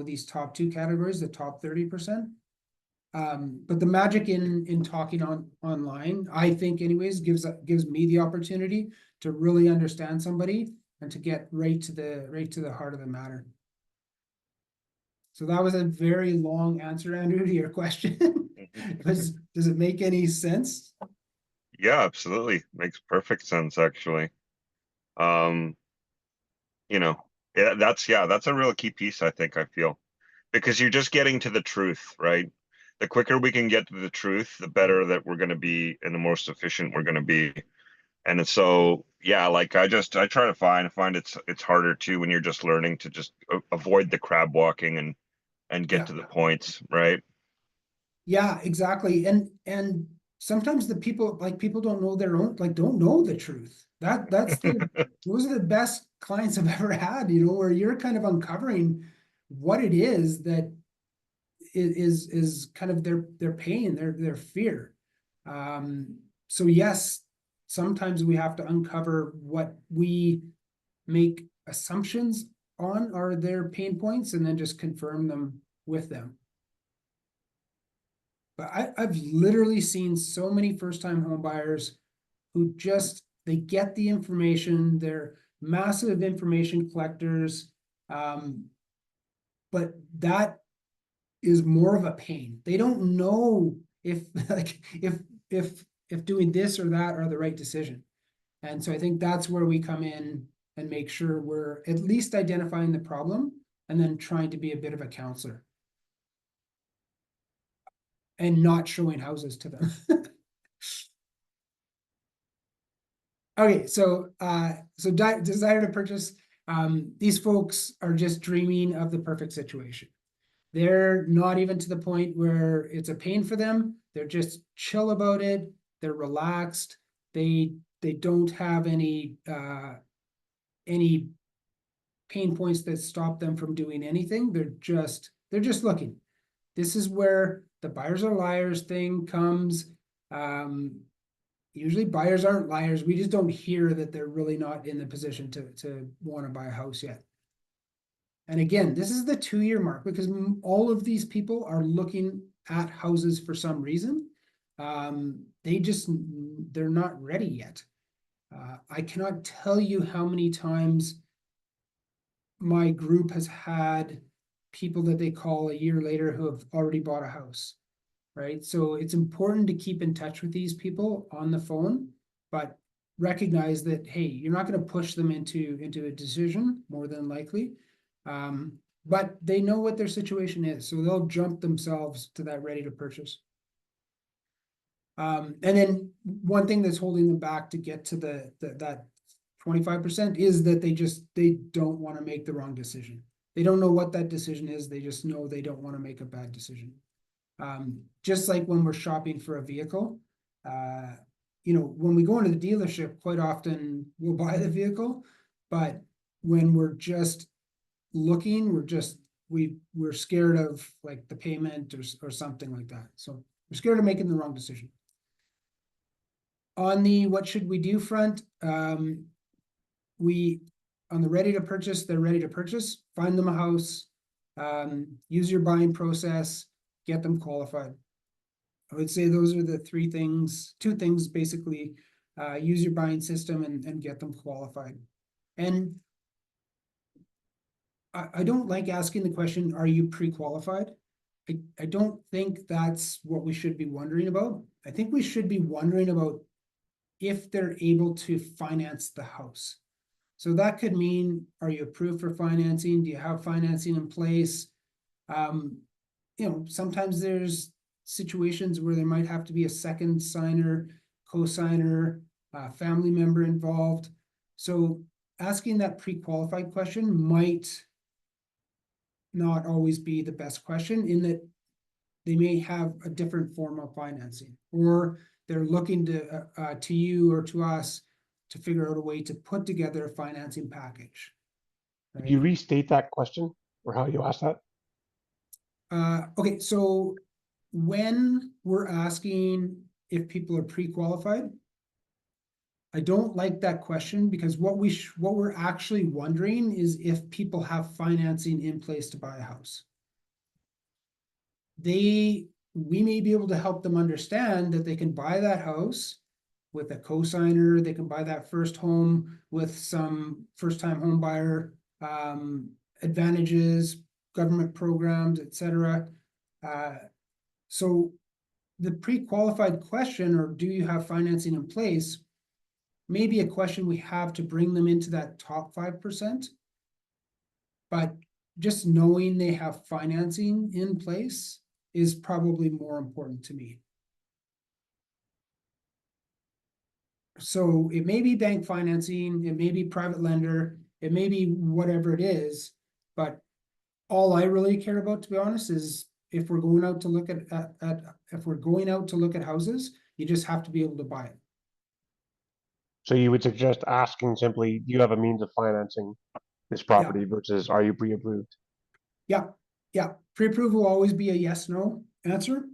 these top two categories, the top 30%. But the magic in talking online, I think anyways, gives me the opportunity to really understand somebody and to get right to the heart of the matter. So that was a very long answer, Andrew, to your question. Does it make any sense? Yeah, absolutely. Makes perfect sense, actually. You know, that's a real key piece, I think, I feel. Because you're just getting to the truth, right? The quicker we can get to the truth, the better that we're gonna be and the most efficient we're gonna be. And so, yeah, like I try to find it's harder too when you're just learning to just avoid the crab walking and get Yeah. to the points, right? Yeah, exactly. And sometimes the people don't know don't know the truth. Those are the best clients I've ever had, where you're kind of uncovering what it is that is kind of their pain, their fear. So yes, sometimes we have to uncover what we make assumptions on are their pain points and then just confirm them with them. But I've literally seen so many first-time home buyers who they get the information, they're massive information collectors, but that is more of a pain. They don't know if if doing this or that are the right decision. And so I think that's where we come in and make sure we're at least identifying the problem and then trying to be a bit of a counselor. And not showing houses to them. Okay, so desire to purchase. These folks are just dreaming of the perfect situation. They're not even to the point where it's a pain for them. They're just chill about it. They're relaxed. They don't have any pain points that stop them from doing anything. They're just looking. This is where the buyers are liars thing comes. Usually buyers aren't liars. We just don't hear that they're really not in the position to want to buy a house yet. And again, this is the 2-year mark because all of these people are looking at houses for some reason. They're not ready yet. I cannot tell you how many times my group has had people that they call a year later who have already bought a house. Right? So it's important to keep in touch with these people on the phone, but recognize that, hey, you're not going to push them into a decision more than likely. But they know what their situation is, so they'll jump themselves to that ready to purchase. And then one thing that's holding them back to get to that 25% is that they don't want to make the wrong decision. They don't know what that decision is. They just know they don't want to make a bad decision. Just like when we're shopping for a vehicle, when we go into the dealership, quite often we'll buy the vehicle, but when we're just looking, we're scared of like the payment or something like that. So we're scared of making the wrong decision. On the what should we do front, on the ready to purchase, they're ready to purchase, find them a house, use your buying process, get them qualified. I would say those are the two things basically. Use your buying system and get them qualified. And I don't like asking the question, are you pre-qualified? I don't think that's what we should be wondering about. I think we should be wondering about if they're able to finance the house. So that could mean, are you approved for financing? Do you have financing in place? Sometimes there's situations where there might have to be a second signer, co-signer, family member involved. So asking that pre-qualified question might not always be the best question, in that they may have a different form of financing, or they're looking to you or to us to figure out a way to put together a financing package. Could you restate that question or how you asked that? Okay, so when we're asking if people are pre-qualified, I don't like that question, because what we're actually wondering is if people have financing in place to buy a house. They we may be able to help them understand that they can buy that house with a cosigner, they can buy that first home with some first-time home buyer advantages, government programs, etc. So the pre-qualified question, or do you have financing in place, may be a question we have to bring them into that top 5%. But just knowing they have financing in place is probably more important to me. So it may be bank financing, it may be private lender, it may be whatever it is, but all I really care about, to be honest, is if we're going out to look if we're going out to look at houses, you just have to be able to buy it. So you would suggest asking simply, do you have a means of financing this property versus are you pre-approved? Yeah, pre-approval will always be a yes/no answer.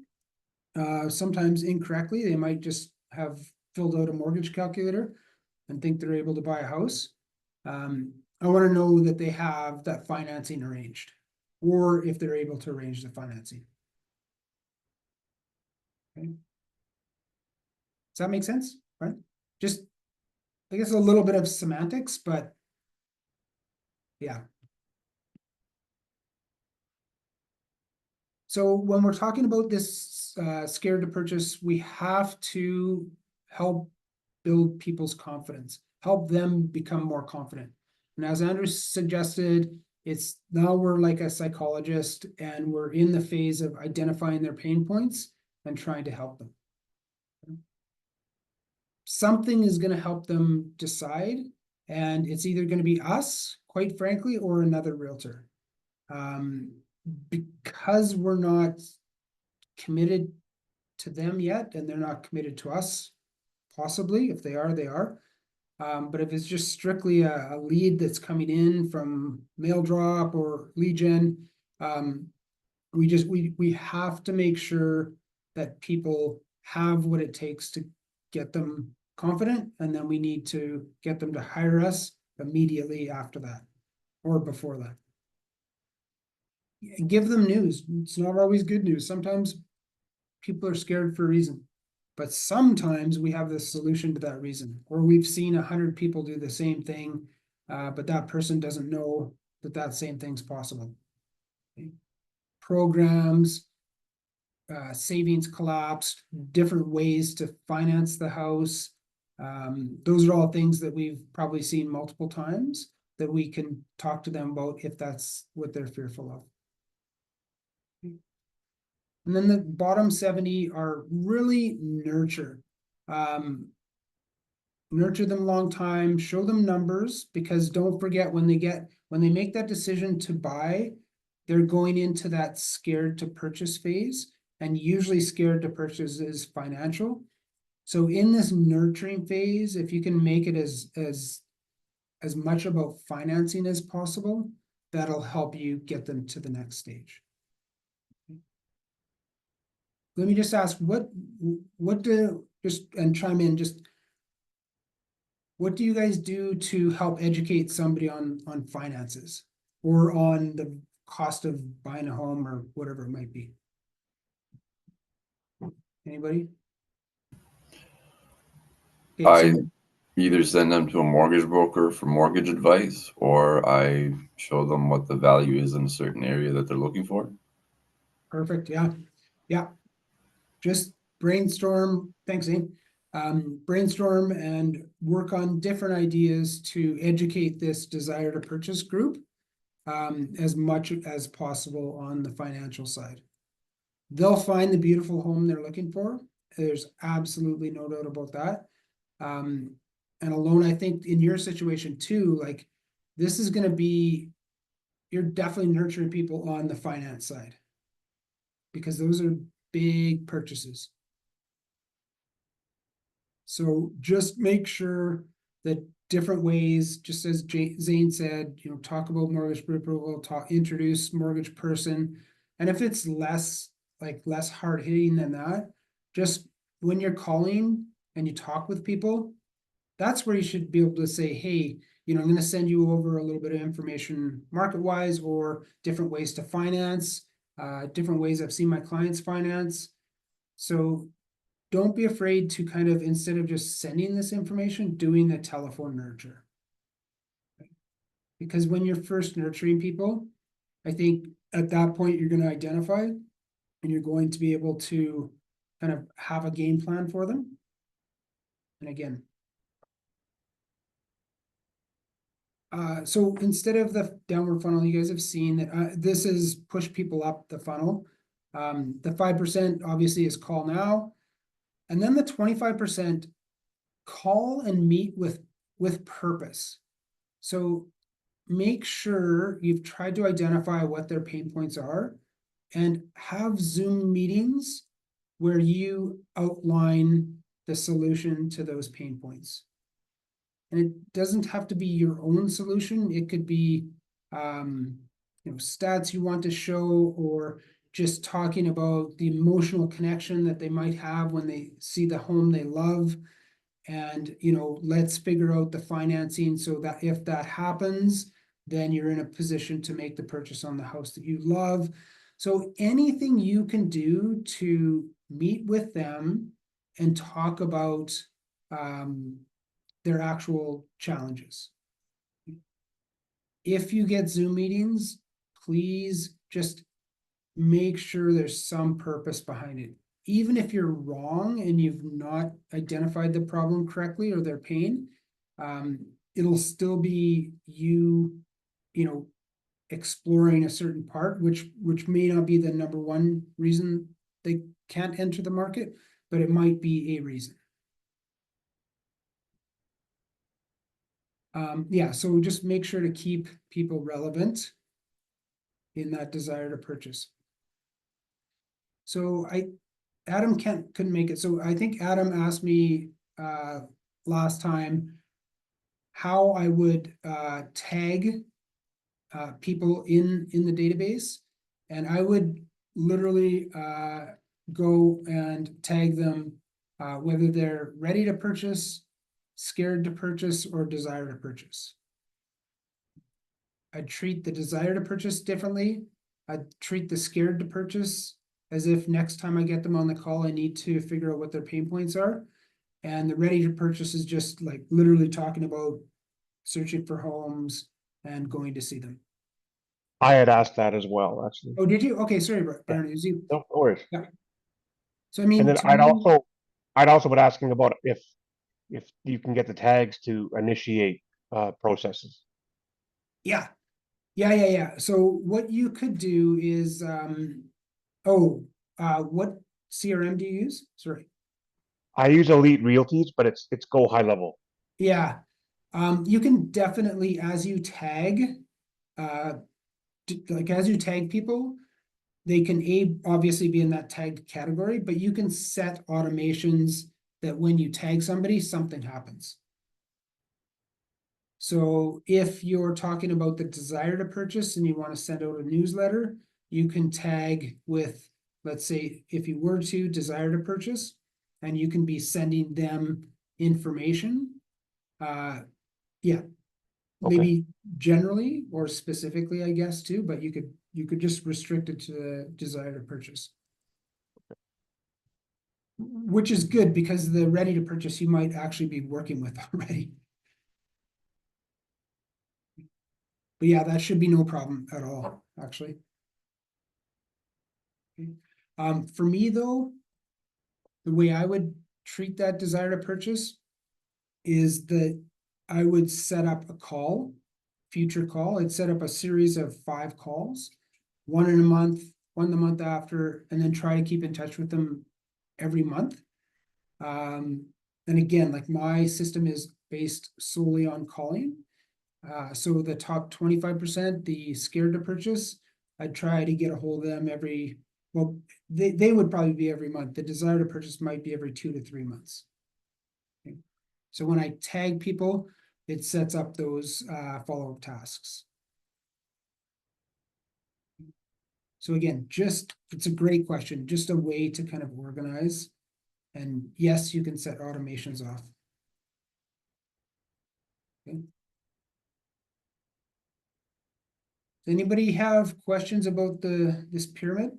Sometimes incorrectly, they might just have filled out a mortgage calculator and think they're able to buy a house. I want to know that they have that financing arranged, or if they're able to arrange the financing. Okay. Does that make sense? Right? Just, I guess, a little bit of semantics, but yeah. So when we're talking about this scared to purchase, we have to help build people's confidence, help them become more confident. And as Andrew suggested, it's now we're like a psychologist and we're in the phase of identifying their pain points and trying to help them. Something is going to help them decide, and it's either going to be us, quite frankly, or another realtor. Because we're not committed to them yet, and they're not committed to us, possibly. If they are, they are. But if it's just strictly a lead that's coming in from mail drop or lead gen, we have to make sure that people have what it takes to get them confident, and then we need to get them to hire us immediately after that or before that. And give them news. It's not always good news. Sometimes people are scared for a reason, but sometimes we have the solution to that reason, or we've seen 100 people do the same thing, but that person doesn't know that that same thing's possible. Okay. Programs, savings collapsed, different ways to finance the house. Those are all things that we've probably seen multiple times that we can talk to them about if that's what they're fearful of. And then the bottom 70 are really nurture. Nurture them a long time, show them numbers, because don't forget when they make that decision to buy, they're going into that scared to purchase phase, and usually scared to purchase is financial. So in this nurturing phase, if you can make it as much about financing as possible, that'll help you get them to the next stage. Let me just ask, what do, just, and chime in, just what do you guys do to help educate somebody on finances or on the cost of buying a home or whatever it might be? Anybody? Okay, I so, either send them to a mortgage broker for mortgage advice, or I show them what the value is in a certain area that they're looking for. perfect. Yeah. Just brainstorm. Thanks, Zane. Brainstorm and work on different ideas to educate this desire to purchase group as much as possible on the financial side. They'll find the beautiful home they're looking for. There's absolutely no doubt about that. And alone, I think in your situation too, like this is going to be, you're definitely nurturing people on the finance side, because those are big purchases. So just make sure that different ways, just as Zane said, talk about mortgage pre-approval, introduce mortgage person. And if it's less hard hitting than that, just when you're calling and you talk with people, that's where you should be able to say, hey, I'm going to send you over a little bit of information market-wise or different ways to finance. different ways I've seen my clients finance. So don't be afraid to kind of, instead of just sending this information, doing the telephone nurture. Because when you're first nurturing people, I think at that point you're going to identify and you're going to be able to kind of have a game plan for them. And again, so instead of the downward funnel, you guys have seen that this is push people up the funnel. The 5% obviously is call now. And then the 25% call and meet with purpose. So make sure you've tried to identify what their pain points are and have Zoom meetings where you outline the solution to those pain points. And it doesn't have to be your own solution. It could be, stats you want to show, or just talking about the emotional connection that they might have when they see the home they love. And, let's figure out the financing so that if that happens, then you're in a position to make the purchase on the house that you love. So anything you can do to meet with them and talk about their actual challenges. If you get Zoom meetings, please just make sure there's some purpose behind it. Even if you're wrong and you've not identified the problem correctly or their pain, it'll still be you, exploring a certain part, which may not be the number one reason they can't enter the market, but it might be a reason. Yeah, so just make sure to keep people relevant in that desire to purchase. So Adam couldn't make it. So I think Adam asked me last time how I would tag people in the database, and I would literally go and tag them whether they're ready to purchase, scared to purchase, or desire to purchase. I'd treat the desire to purchase differently. I'd treat the scared to purchase as if next time I get them on the call, I need to figure out what their pain points are. And the ready to purchase is just like literally talking about searching for homes and going to see them. I had asked that as well, actually. Oh, did you? Okay, sorry, Byron. It was you. No worries. Yeah. So I mean, And then to I'd me- also been asking about if you can get the tags to initiate processes. Yeah. So what you could do is, what CRM do you use? Sorry. I use Elite Realties, but it's Go High Level. Yeah. You can definitely, as you tag, as you tag people, they can obviously be in that tagged category, but you can set automations that when you tag somebody, something happens. So if you're talking about the desire to purchase and you want to send out a newsletter, you can tag with, let's say, if you were to desire to purchase, and you can be sending them information. Yeah, maybe generally or specifically, I guess, too, but you could just restrict it to the desire to purchase. Which is good because the ready to purchase you might actually be working with already. But yeah, that should be no problem at all, actually. Okay. For me though, the way I would treat that desire to purchase is that I would set up a call, future call. I'd set up a series of 5 calls, one in a month, one the month after, and then try to keep in touch with them every month. And again, like my system is based solely on calling. So the top 25%, the scared to purchase, I'd try to get a hold of them they would probably be every month. The desire to purchase might be every 2 to 3 months. Okay. So when I tag people, it sets up those follow-up tasks. So again, it's a great question, just a way to kind of organize. And yes, you can set automations off. Okay. Anybody have questions about this pyramid?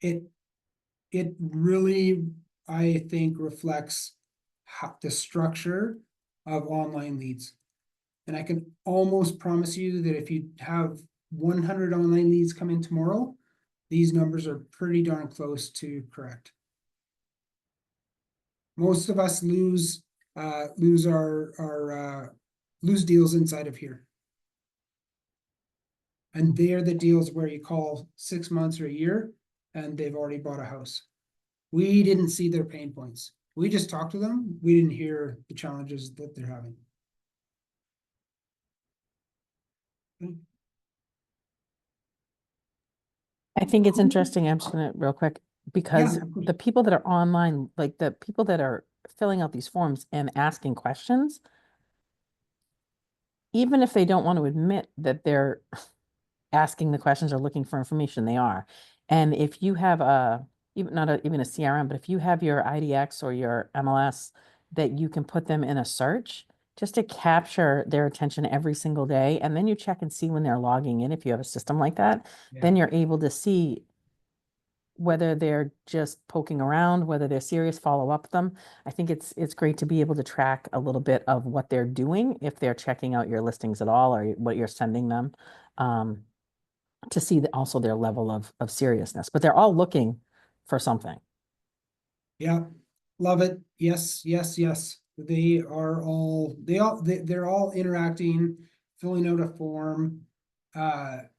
It really, I think, reflects the structure of online leads. And I can almost promise you that if you have 100 online leads come in tomorrow, these numbers are pretty darn close to correct. Most of us lose lose deals inside of here. And they're the deals where you call 6 months or a year and they've already bought a house. We didn't see their pain points. We just talked to them. We didn't hear the challenges that they're having. I think it's interesting. I'm just gonna real quick, because Yeah, of course. the people that are online, like the people that are filling out these forms and asking questions, even if they don't want to admit that they're asking the questions or looking for information, they are. And if you have even a CRM, but if you have your IDX or your MLS that you can put them in a search just to capture their attention every single day, and then you check and see when they're logging in, if you have a system like that, then you're able to see whether they're just poking around, whether they're serious, follow up them. I think it's great to be able to track a little bit of what they're doing, if they're checking out your listings at all or what you're sending them, to see also their level of seriousness. But they're all looking for something. Yeah, love it. Yes, yes, yes. They're all interacting, filling out a form.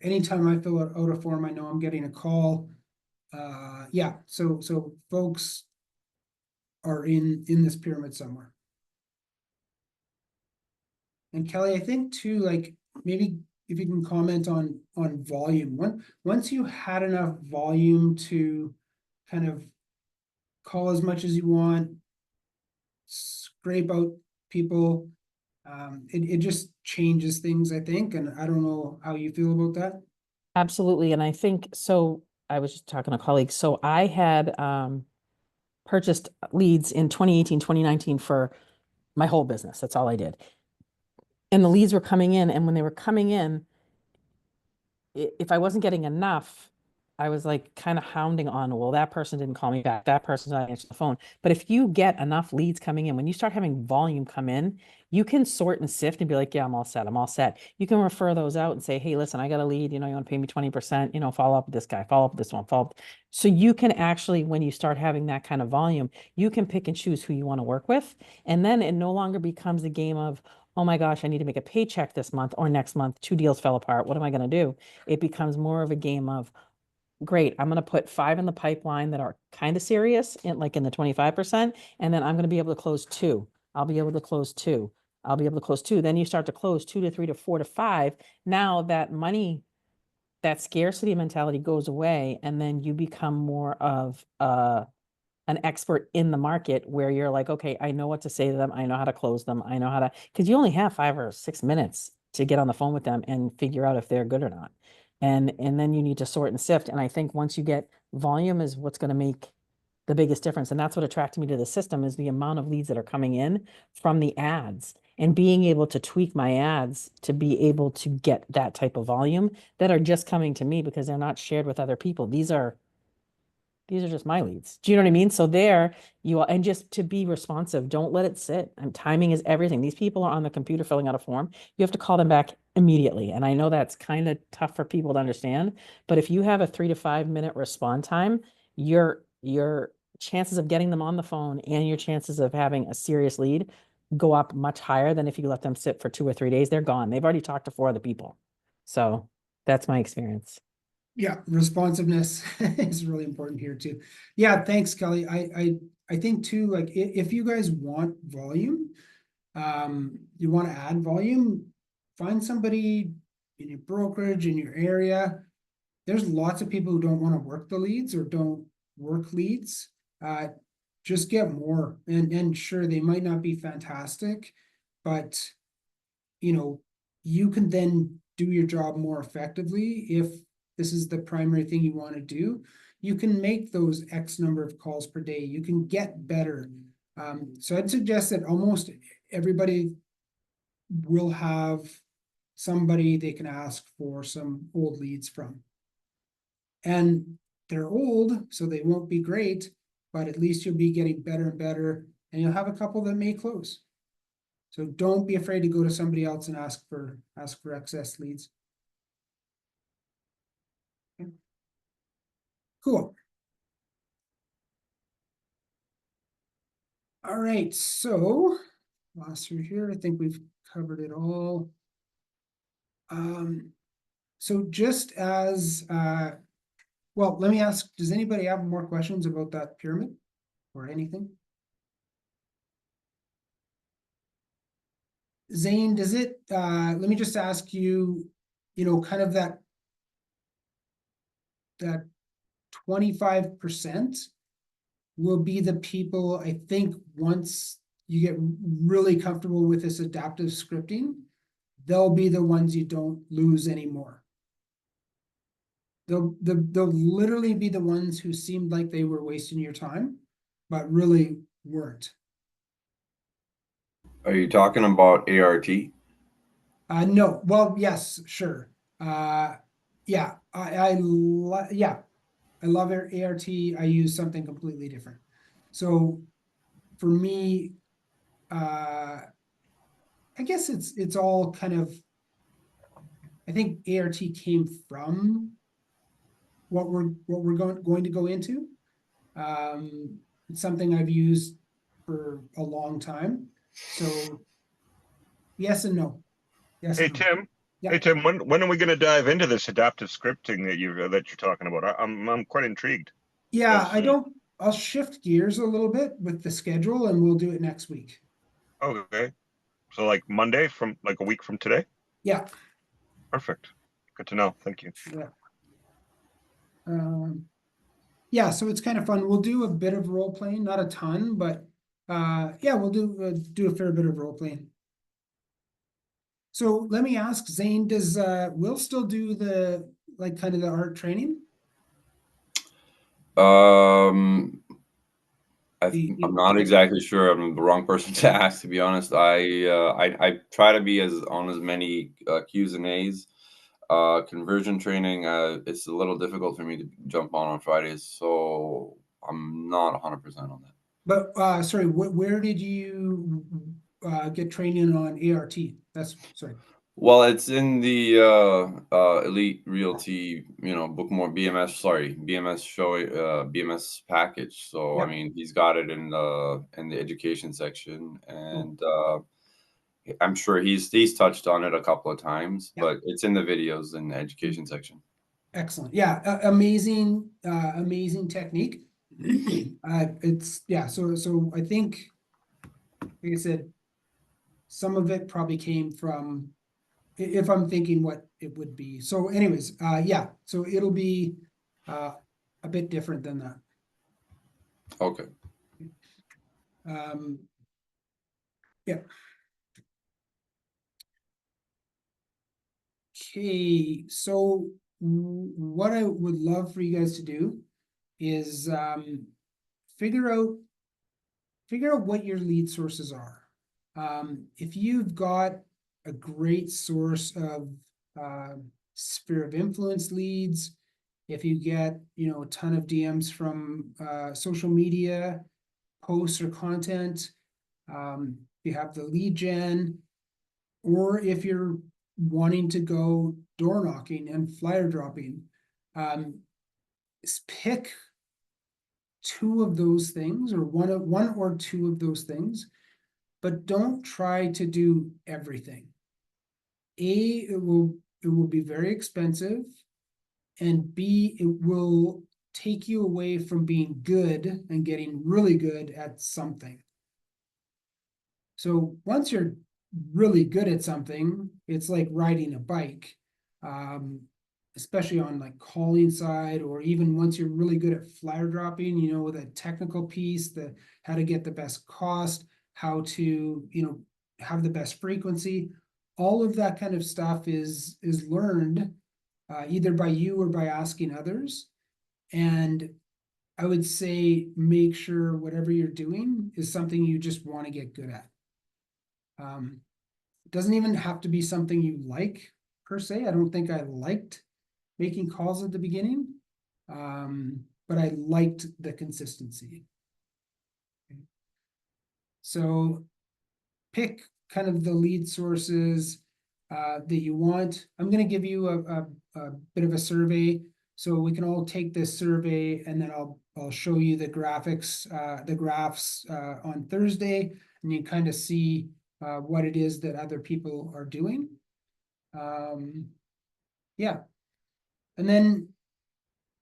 Anytime I fill out a form, I know I'm getting a call. Yeah, so folks are in this pyramid somewhere. And Kelly, I think too, like maybe if you can comment on volume. Once you had enough volume to kind of call as much as you want, scrape out people, it just changes things, I think, and I don't know how you feel about that. Absolutely. And I think so. I was just talking to a colleague. So I had purchased leads in 2018, 2019 for my whole business. That's all I did. And the leads were coming in, and when they were coming in, if I wasn't getting enough, I was like kind of hounding on, well, that person didn't call me back. That person's not answering the phone. But if you get enough leads coming in, when you start having volume come in, you can sort and sift and be like, yeah, I'm all set. I'm all set. You can refer those out and say, hey, listen, I got a lead, you want to pay me 20%, follow up with this guy, follow up with this one, follow up. So you can actually, when you start having that kind of volume, you can pick and choose who you want to work with. And then it no longer becomes a game of, oh my gosh, I need to make a paycheck this month or next month. 2 deals fell apart. What am I going to do? It becomes more of a game of, great, I'm going to put 5 in the pipeline that are kind of serious, in the 25%, and then I'm going to be able to close 2. I'll be able to close 2. I'll be able to close 2. Then you start to close 2 to 3 to 4 to 5. Now that money, that scarcity mentality goes away, and then you become more of an expert in the market, where you're like, okay, I know what to say to them. I know how to close them. I know how to, because you only have 5 or 6 minutes to get on the phone with them and figure out if they're good or not. And then you need to sort and sift. And I think once you get volume is what's going to make the biggest difference. And that's what attracted me to the system, is the amount of leads that are coming in from the ads, and being able to tweak my ads to be able to get that type of volume that are just coming to me because they're not shared with other people. These are just my leads. Do you know what I mean? So there you are, and just to be responsive, don't let it sit. And timing is everything. These people are on the computer filling out a form. You have to call them back immediately. And I know that's kind of tough for people to understand, but if you have a 3 to 5 minute respond time, your chances of getting them on the phone and your chances of having a serious lead go up much higher than if you let them sit for 2 or 3 days. They're gone. They've already talked to 4 other people. So that's my experience. Yeah, responsiveness is really important here too. Yeah, thanks, Kelly. I think too, like if you guys want volume, you want to add volume, find somebody in your brokerage, in your area. There's lots of people who don't want to work the leads or don't work leads. Just get more, and sure, they might not be fantastic, but you can then do your job more effectively. If this is the primary thing you want to do, you can make those X number of calls per day. You can get better. So I'd suggest that almost everybody will have somebody they can ask for some old leads from. And they're old, so they won't be great, but at least you'll be getting better and better, and you'll have a couple that may close. So don't be afraid to go to somebody else and ask for excess leads. Okay. Cool. All right, so last through here, I think we've covered it all. So just as well, let me ask, does anybody have more questions about that pyramid or anything? Zane, does it, let me just ask you, kind of that 25% will be the people, I think, once you get really comfortable with this adaptive scripting, they'll be the ones you don't lose anymore. They'll literally be the ones who seemed like they were wasting your time, but really weren't. Are you talking about ART? No, well, yes, sure. Yeah, I love ART. I use something completely different. So for me, I guess it's all kind of, I think ART came from what we're going to go into. It's something I've used for a long time. So yes and no. Yes Hey, and no. Tim. Yeah. Hey, Tim, when are we going to dive into this adaptive scripting that you're talking about? I'm quite intrigued. Yeah, Yes. I'll shift gears a little bit with the schedule and we'll do it next week. Okay. So like Monday, from like a week from today? Yeah. Perfect. Good to know. Thank you. Yeah. Yeah, so it's kind of fun. We'll do a bit of role playing, not a ton, but yeah, we'll do a fair bit of role playing. So let me ask Zane, does Will still do the kind of the art training? I'm You- not exactly sure. I'm the wrong person to ask, to be honest. I try to be on as many Q's and A's. Conversion training, it's a little difficult for me to jump on Fridays, so I'm not 100% on that. But sorry, where did you get training on ART? That's sorry. Well, it's in the Elite Realty, Bookmore BMS BMS package. So I Yep. mean, he's got it in the education section, and I'm sure he's touched on it a couple of times, Yep. but it's in the videos in the education section. Excellent. Yeah, amazing technique. It's so I think, like I said, some of it probably came from, if I'm thinking what it would be. So anyways, yeah, so it'll be a bit different than that. Okay. Yeah. Okay, so what I would love for you guys to do is figure out what your lead sources are. If you've got a great source of sphere of influence leads, if you get a ton of DMs from social media posts or content, you have the lead gen, or if you're wanting to go door knocking and flyer dropping, pick two of those things, or one or two of those things, but don't try to do everything. It will be very expensive, and B, it will take you away from being good and getting really good at something. So once you're really good at something, it's like riding a bike, especially on calling side, or even once you're really good at flyer dropping, the technical piece, the how to get the best cost, how to, have the best frequency, all of that kind of stuff is learned either by you or by asking others. And I would say make sure whatever you're doing is something you just want to get good at. It doesn't even have to be something you like per se. I don't think I liked making calls at the beginning. But I liked the consistency. So pick kind of the lead sources that you want. I'm gonna give you a bit of a survey. So we can all take this survey and then I'll show you the graphics, the graphs on Thursday, and you kind of see what it is that other people are doing. Yeah. And then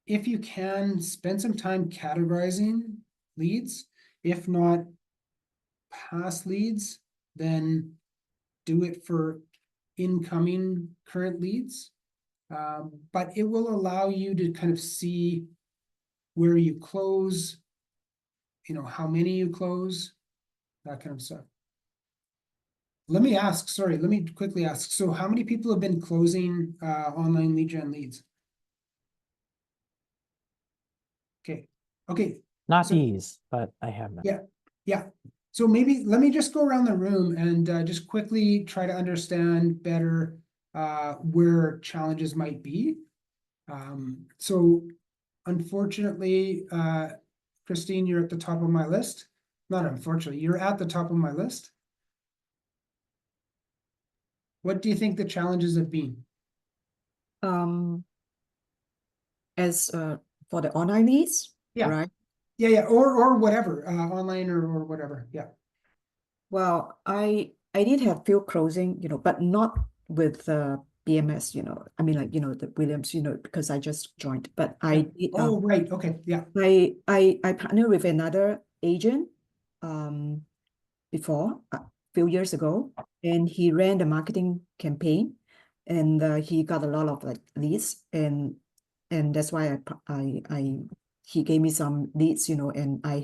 if you can, spend some time categorizing leads. If not past leads, then do it for incoming current leads. But it will allow you to kind of see where you close, how many you close, that kind of stuff. Let me ask, sorry, let me quickly ask. So how many people have been closing online lead gen leads? Okay. Not So- these, but I have them. Yeah. So maybe let me just go around the room and just quickly try to understand better where challenges might be. So unfortunately, Christine, you're at the top of my list. Not unfortunately, you're at the top of my list. What do you think the challenges have been? As for the online leads, Yeah. right? Yeah, or whatever, online or whatever. Yeah. Well, I did have few closing, but not with BMS, I mean, like, the Williams, because I just joined, but I did Oh, right. Okay. Yeah. I partnered with another agent before a few years ago, and he ran the marketing campaign, and he got a lot of like leads, and that's why he gave me some leads, and I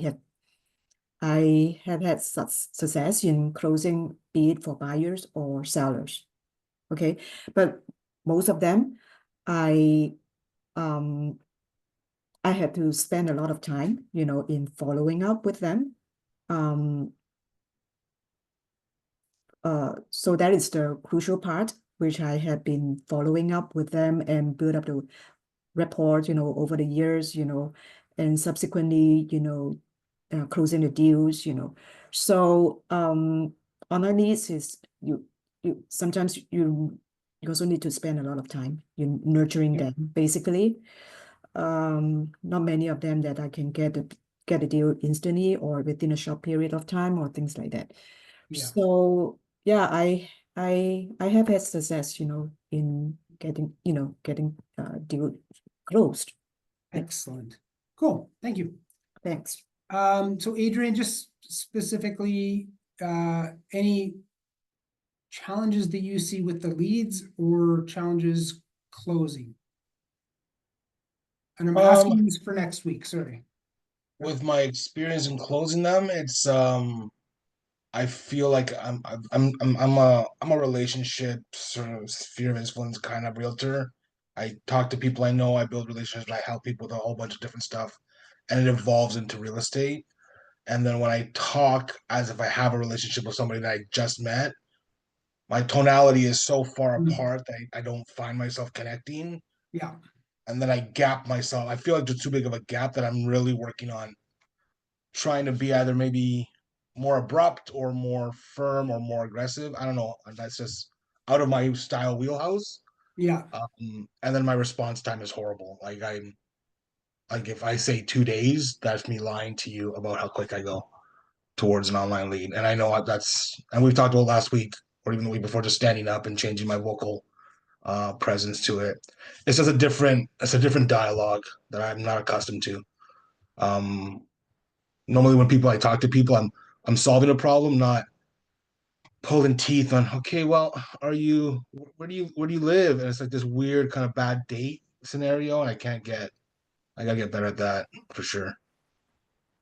have had such success in closing, be it for buyers or sellers. Okay, but most of them, I had to spend a lot of time, in following up with them. So that is the crucial part, which I have been following up with them and build up the rapport, over the years, and subsequently, closing the deals, So online leads is you sometimes you also need to spend a lot of time in nurturing them, basically. Not many of them that I can get a deal instantly or within a short period of time or things like that. Yeah. So yeah, I have had success, in getting deal closed. Yeah. Excellent. Cool. Thank you. Thanks. So Adrian, just specifically, any challenges that you see with the leads or challenges closing? And I'm asking this for next week, sorry. With my experience in closing them, it's I feel like I'm a relationship sort of sphere of influence kind of realtor. I talk to people I know, I build relationships, I help people with a whole bunch of different stuff, and it evolves into real estate. And then when I talk as if I have a relationship with somebody that I just met, my tonality is so far apart that I don't find myself connecting. Yeah. And then I gap myself. I feel like there's too big of a gap that I'm really working on trying to be either maybe more abrupt or more firm or more aggressive. I don't know. That's just out of my style wheelhouse. Yeah. And then my response time is horrible. Like if I say 2 days, that's me lying to you about how quick I go towards an online lead. And I know and we've talked about last week or even the week before, just standing up and changing my vocal presence to it. It's a different dialogue that I'm not accustomed to. Normally when I talk to people, I'm solving a problem, not pulling teeth on, okay, well, where do you live? And it's like this weird kind of bad date scenario, and I gotta get better at that for sure.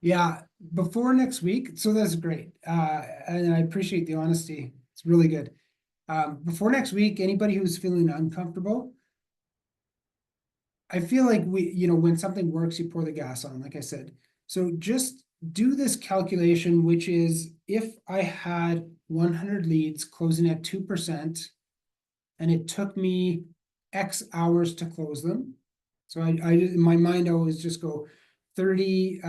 Yeah, before next week, so that's great. And I appreciate the honesty. It's really good. Before next week, anybody who's feeling uncomfortable, I feel like when something works, you pour the gas on, like I said. So just do this calculation, which is if I had 100 leads closing at 2%, and it took me X hours to close them. So in my mind, I always just go 30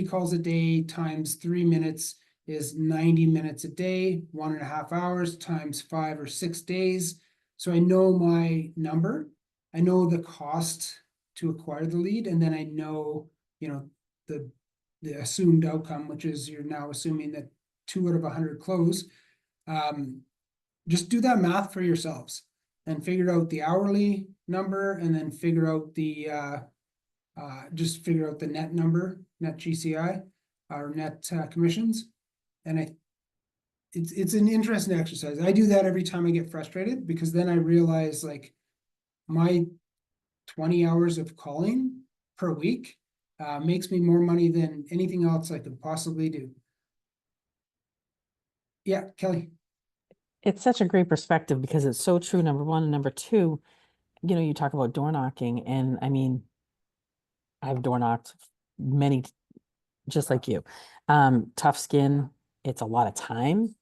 calls a day times 3 minutes is 90 minutes a day, 1.5 hours times 5 or 6 days. So I know my number, I know the cost to acquire the lead, and then I know, the assumed outcome, which is you're now assuming that 2 out of 100 close. Just do that math for yourselves and figure out the hourly number, and then figure out the just figure out the net number, net GCI or net commissions. And it's an interesting exercise. I do that every time I get frustrated, because then I realize like my 20 hours of calling per week makes me more money than anything else I could possibly do. Yeah, Kelly. It's such a great perspective because it's so true, number one. And number two, you talk about door knocking, and I mean, I've door knocked many, just like you. Tough skin, it's a lot of time.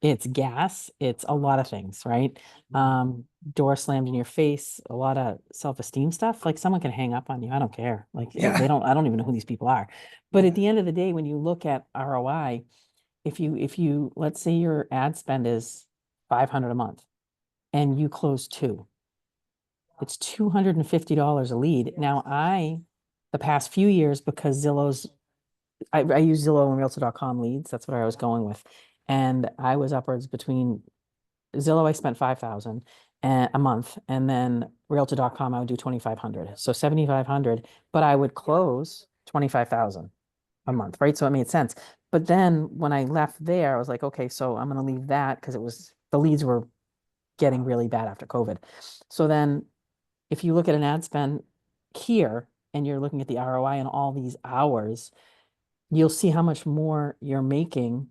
It's gas, it's a lot of things, right? Door slammed in your face, a lot of self-esteem stuff. Like someone can hang up on you. I don't care. Like Yeah. I don't even know who these people are. But Yeah. at the end of the day, when you look at ROI, if you let's say your ad spend is 500 a month and you close 2, it's $250 a lead. Now the past few years, because I use Zillow and Realtor.com leads, that's what I was going with. And I was upwards between Zillow, I spent 5,000 a month, and then Realtor.com, I would do 2,500. So 7,500, but I would close 25,000 a month, right? So it made sense. But then when I left there, I was like, okay, so I'm going to leave that because the leads were getting really bad after COVID. So then if you look at an ad spend here and you're looking at the ROI in all these hours, you'll see how much more you're making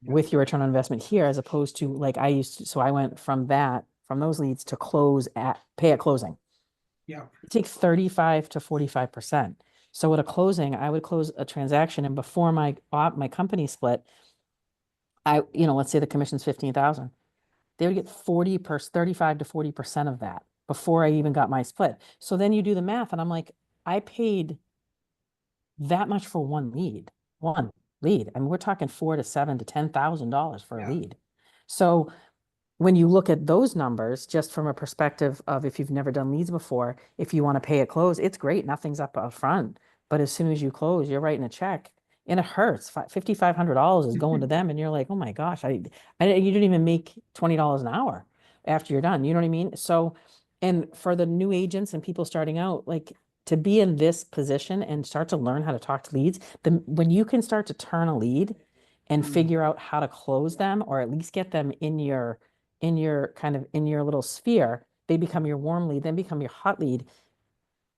with your return on investment here, as opposed to like so I went from those leads to pay at closing. Yeah. It takes 35 to 45%. So at a closing, I would close a transaction, and before my company split, let's say the commission's 15,000. They would get 35 to 40% of that before I even got my split. So then you do the math, and I'm like, I paid that much for one lead. I mean, we're talking $4,000 to $7,000 to $10,000 for a lead. So when you look at those numbers, just from a perspective of if you've never done leads before, if you want to pay at close, it's great. Nothing's up front. But as soon as you close, you're writing a check, and it hurts. $5,500 is going to them, and you're like, oh my gosh, you didn't even make $20 an hour after you're done. You know what I mean? So, and for the new agents and people starting out, like, to be in this position and start to learn how to talk to leads, when you can start to turn a lead and figure out how to close them, or at least get them in your little sphere, they become your warm lead, then become your hot lead.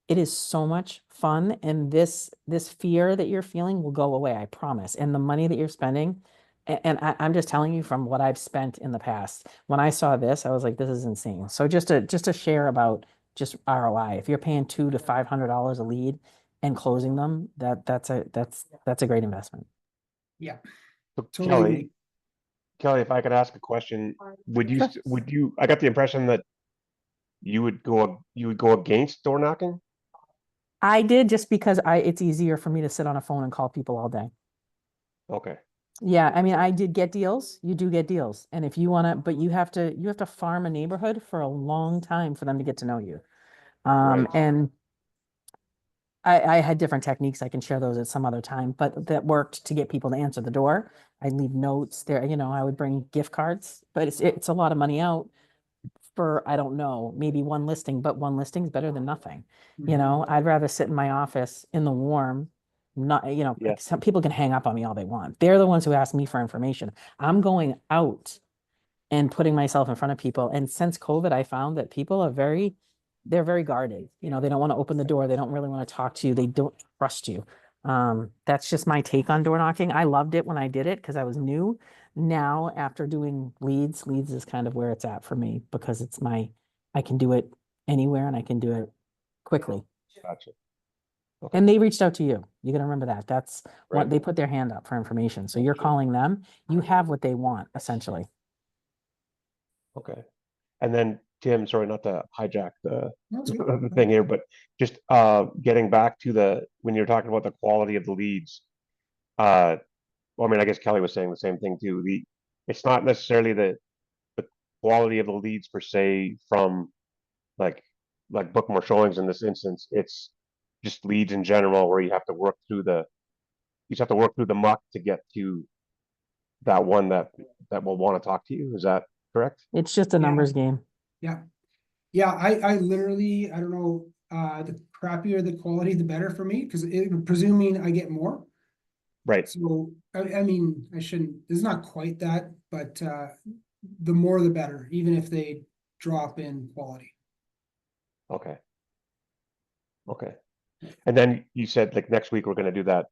It is so much fun, and this fear that you're feeling will go away, I promise. And the money that you're spending, and I'm just telling you from what I've spent in the past. When I saw this, I was like, this is insane. So just to share about just ROI, if you're paying $200 to $500 a lead and closing them, that's a great investment. Yeah. So Totally agree. Kelly, if I could ask a question, I got the impression that you would go against door knocking? I did, just because it's easier for me to sit on a phone and call people all day. Okay. Yeah, I mean, I did get deals. You do get deals. And if you want to, but you have to farm a neighborhood for a long time for them to get to know you. Right. And I had different techniques. I can share those at some other time, but that worked to get people to answer the door. I'd leave notes there, I would bring gift cards, but it's a lot of money out for, I don't know, maybe one listing, but one listing is better than nothing. I'd rather sit in my office in the warm, not, Yeah. some people can hang up on me all they want. They're the ones who ask me for information. I'm going out and putting myself in front of people. And since COVID, I found that people they're very guarded. They don't want to open the door. They don't really want to talk to you. They don't trust you. That's just my take on door knocking. I loved it when I did it because I was new. Now, after doing leads is kind of where it's at for me, because I can do it anywhere and I can do it quickly. Gotcha. Okay. And they reached out to you. You gotta remember that. That's what Right. they put their hand up for information. So you're calling them, you have what they want, essentially. Okay. And then Tim, sorry not to hijack the That's good. the thing here, but just getting back to when you're talking about the quality of the leads, well, I mean, I guess Kelly was saying the same thing too. It's not necessarily the quality of the leads per se from like book more showings in this instance. It's just leads in general where you have to work through the muck to get to that one that will want to talk to you. Is that correct? It's just a Yeah. numbers game. Yeah. Yeah, I literally, I don't know, the crappier the quality, the better for me, because presuming I get more. Right. So, I mean, I shouldn't, it's not quite that, but the more the better, even if they drop in quality. Okay. Okay. And then you said like next week we're going to do that.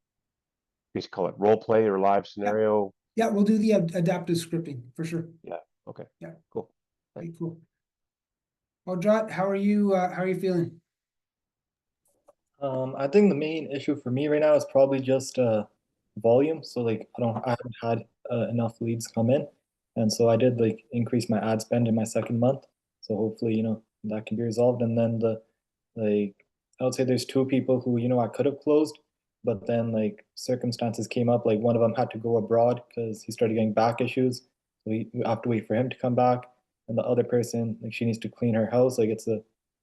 We call it role play or live scenario. Yeah, we'll do the adaptive scripting for sure. Yeah. Okay. Yeah. Cool. Okay, cool. Well, Jot, how are you feeling? I think the main issue for me right now is probably just volume. So like I haven't had enough leads come in, and so I did like increase my ad spend in my second month. So hopefully that can be resolved. And then I would say there's two people who I could have closed, but then like circumstances came up. Like one of them had to go abroad because he started getting back issues, so we have to wait for him to come back. And the other person, like she needs to clean her house. Like it's a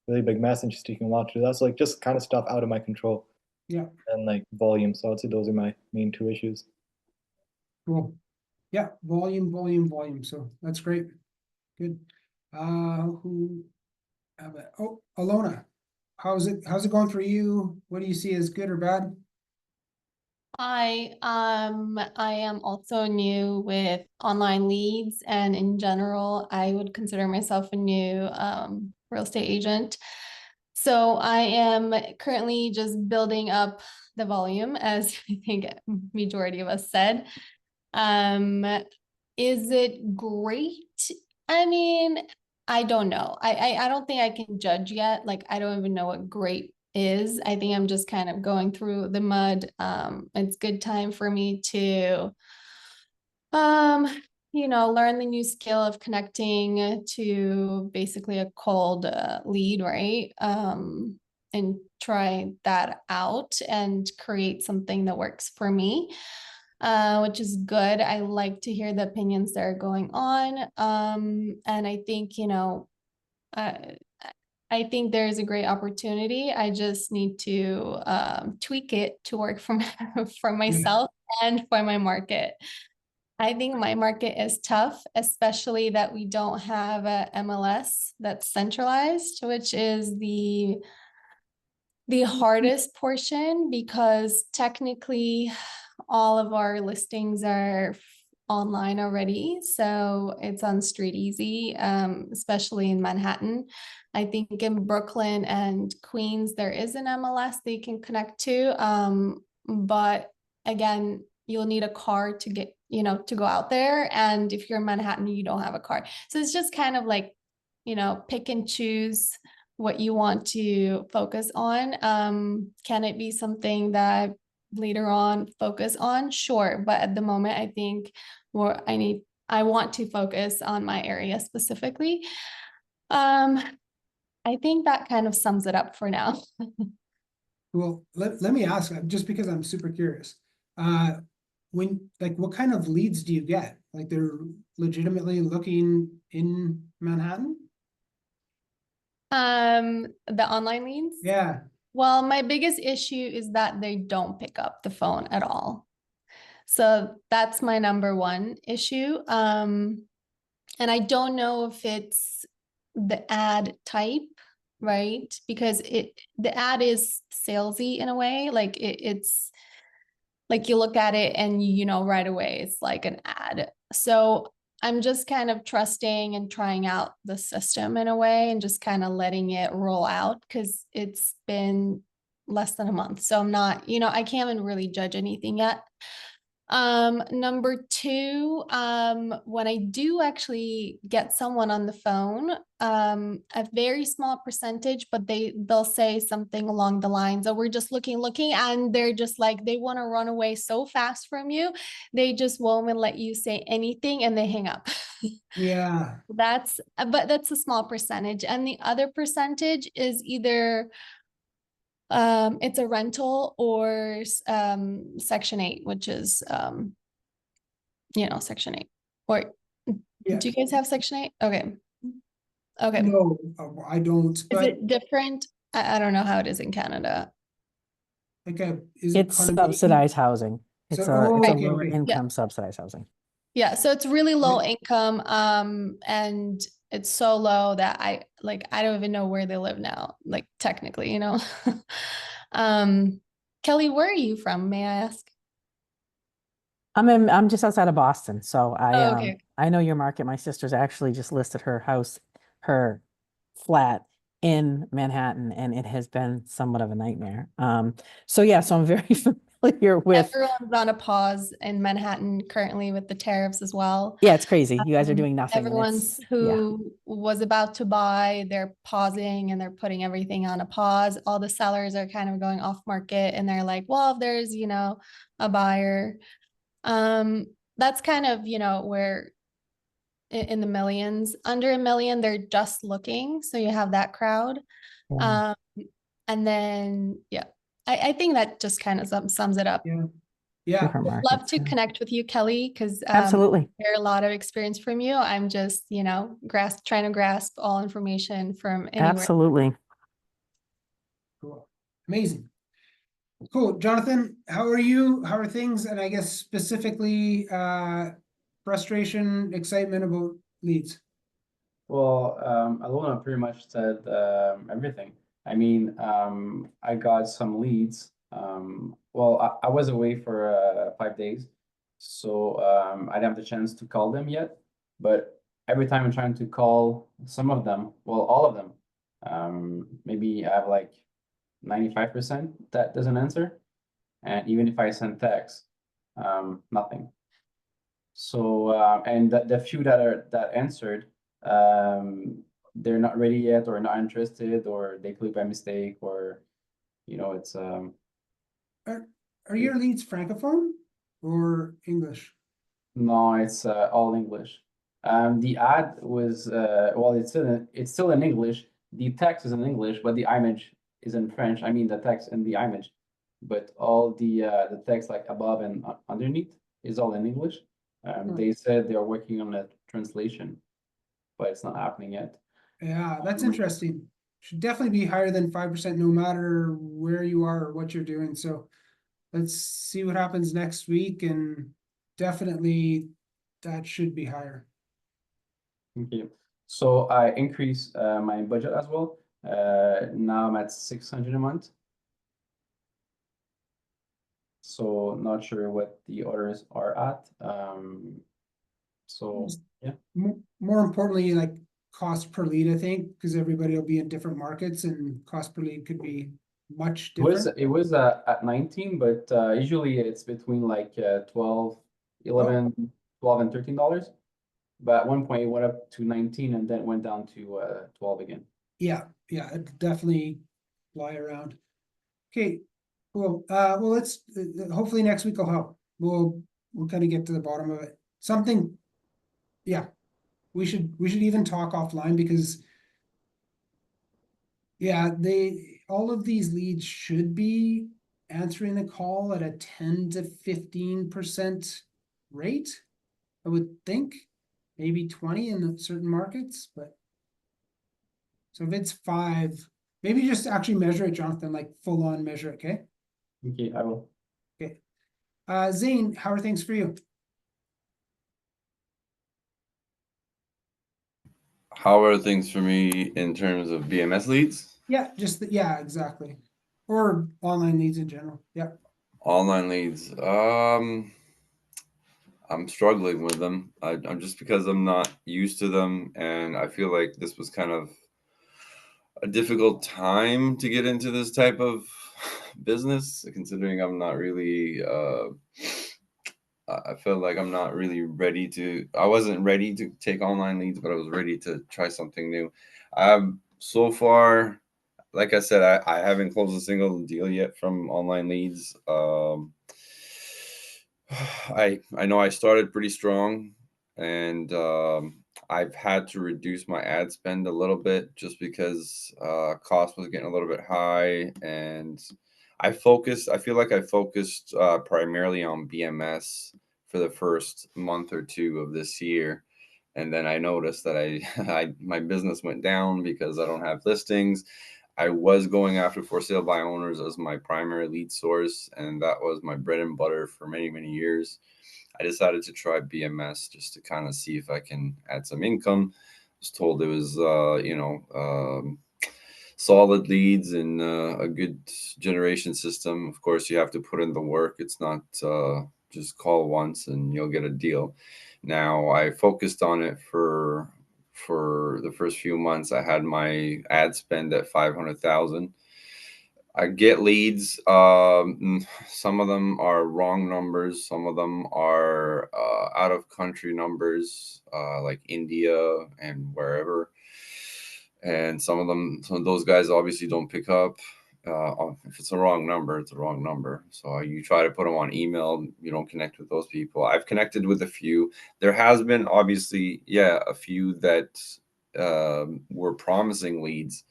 really big mess and she's taking a while to do that. So like just kind of stuff out of my control. Yeah. And like volume. So I'd say those are my main two issues. Cool. Yeah, volume. So that's great. Good. Who have it? Oh, Alona. How's it going for you? What do you see as good or bad? Hi, I am also new with online leads, and in general, I would consider myself a new real estate agent. So I am currently just building up the volume, as I think majority of us said. Is it great? I mean, I don't know. I don't think I can judge yet. Like, I don't even know what great is. I think I'm just kind of going through the mud. It's good time for me to learn the new skill of connecting to basically a cold lead, right? And try that out and create something that works for me, which is good. I like to hear the opinions that are going on. And I think, uh, I think there is a great opportunity. I just need to tweak it to work for, for myself and for my market. I think my market is tough, especially that we don't have a MLS that's centralized, which is the hardest portion, because technically all of our listings are online already. So it's on Street Easy, especially in Manhattan. I think in Brooklyn and Queens, there is an MLS that you can connect to. But again, you'll need a car to get, to go out there. And if you're in Manhattan, you don't have a car. So it's just kind of like, pick and choose what you want to focus on. Can it be something that later on focus on? Sure. But at the moment, I think I want to focus on my area specifically. I think that kind of sums it up for now. Well, let me ask, just because I'm super curious. What kind of leads do you get? Like they're legitimately looking in Manhattan? The online leads? Yeah. Well, my biggest issue is that they don't pick up the phone at all. So that's my number one issue. And I don't know if it's the ad type, right? Because the ad is salesy in a way. Like it's like you look at it and right away it's like an ad. So I'm just kind of trusting and trying out the system in a way and just kind of letting it roll out, because it's been less than a month. So I'm not, I can't even really judge anything yet. Number two, when I do actually get someone on the phone, a very small percentage, but they'll say something along the lines of we're just looking, and they're just like they want to run away so fast from you, they just won't even let you say anything and they hang up. Yeah. But that's a small percentage. And the other percentage is either it's a rental or Section 8, which is Section 8. Or Yeah. do you guys have Section 8? Okay. Okay. No, I don't, Is but it different? I don't know how it is in Canada. like is it It's condominium? subsidized housing. It's So- a oh, it's a okay, lower okay. income subsidized housing. Yeah, so it's really low income, and it's so low that I don't even know where they live now, like technically, Kelly, where are you from, may I ask? I'm just outside of Boston, so Oh, okay. I know your market. My sister's actually just listed her flat in Manhattan, and it has been somewhat of a nightmare. So yeah, so I'm very familiar with. Everyone's on a pause in Manhattan currently with the tariffs as well. Yeah, it's crazy. You guys are doing nothing. and Everyone's yeah. who was about to buy, they're pausing and they're putting everything on a pause. All the sellers are kind of going off market and they're like, well, if there's, a buyer. That's kind of, where in the millions, under $1 million, they're just looking. So you have that crowd. Yeah. And then, yeah, I think that just kind of sums it up. Yeah. Yeah. Different Love markets, to yeah. connect with you, Kelly, because Absolutely. hear a lot of experience from you. I'm just, trying to grasp all information from anywhere. Absolutely. Cool. Amazing. Cool. Jonathan, how are you? How are things? And I guess specifically frustration, excitement about leads. Well, Alona pretty much said everything. I mean, I got some leads. Well, I was away for 5 days, so I didn't have the chance to call them yet. But every time I'm trying to call some of them, well, all of them, maybe I have like 95% that doesn't answer. And even if I send text, nothing. So and the few that answered, they're not ready yet, or not interested, or they click by mistake, or it's Are your leads Francophone or English? no, it's all English. The ad was well, it's still in English. The text is in English, but the image is in French. I mean, the text and the image, but all the text like above and underneath is all in English. They said they're working on a translation, but it's not happening yet. Yeah, that's interesting. Should definitely be higher than 5%, no matter where you are or what you're doing. So let's see what happens next week, and definitely that should be higher. Okay, so I increased my budget as well. Now I'm at 600 a month. So not sure what the others are at. So yeah. More importantly, like cost per lead, I think, because everybody will be in different markets and cost per lead could be much different. It was at 19, but usually it's between like 12, 11, 12 and $13. But at one point it went up to 19 and then went down to 12 again. Yeah, it definitely fly around. Okay, cool. Well, let's hopefully next week will help. We'll kind of get to the bottom of it. Something, yeah. We should even talk offline, because yeah, all of these leads should be answering the call at a 10 to 15% rate, I would think. Maybe 20 in certain markets, but so if it's 5, maybe just actually measure it, Jonathan, like full on measure it, okay? Okay, I will. Okay. Zane, how are things for you? How are things for me in terms of BMS leads? Yeah, yeah, exactly. Or online leads in general. Yeah. Online leads. I'm struggling with them. I'm just because I'm not used to them, and I feel like this was kind of a difficult time to get into this type of business, considering I'm not really I feel like I'm not really ready to. I wasn't ready to take online leads, but I was ready to try something new. So far, like I said, I haven't closed a single deal yet from online leads. I know I started pretty strong, and I've had to reduce my ad spend a little bit just because cost was getting a little bit high, and I feel like I focused primarily on BMS for the first month or two of this year, and then I noticed that my business went down because I don't have listings. I was going after for sale by owners as my primary lead source, and that was my bread and butter for many, many years. I decided to try BMS just to kind of see if I can add some income. I was told it was, solid leads and a good generation system. Of course, you have to put in the work. It's not just call once and you'll get a deal. Now, I focused on it for the first few months. I had my ad spend at 500,000. I get leads. Some of them are wrong numbers. Some of them are out of country numbers, like India and wherever. And some of those guys obviously don't pick up. If it's a wrong number, it's a wrong number. So you try to put them on email. You don't connect with those people. I've connected with a few. There has been obviously, a few that were promising leads.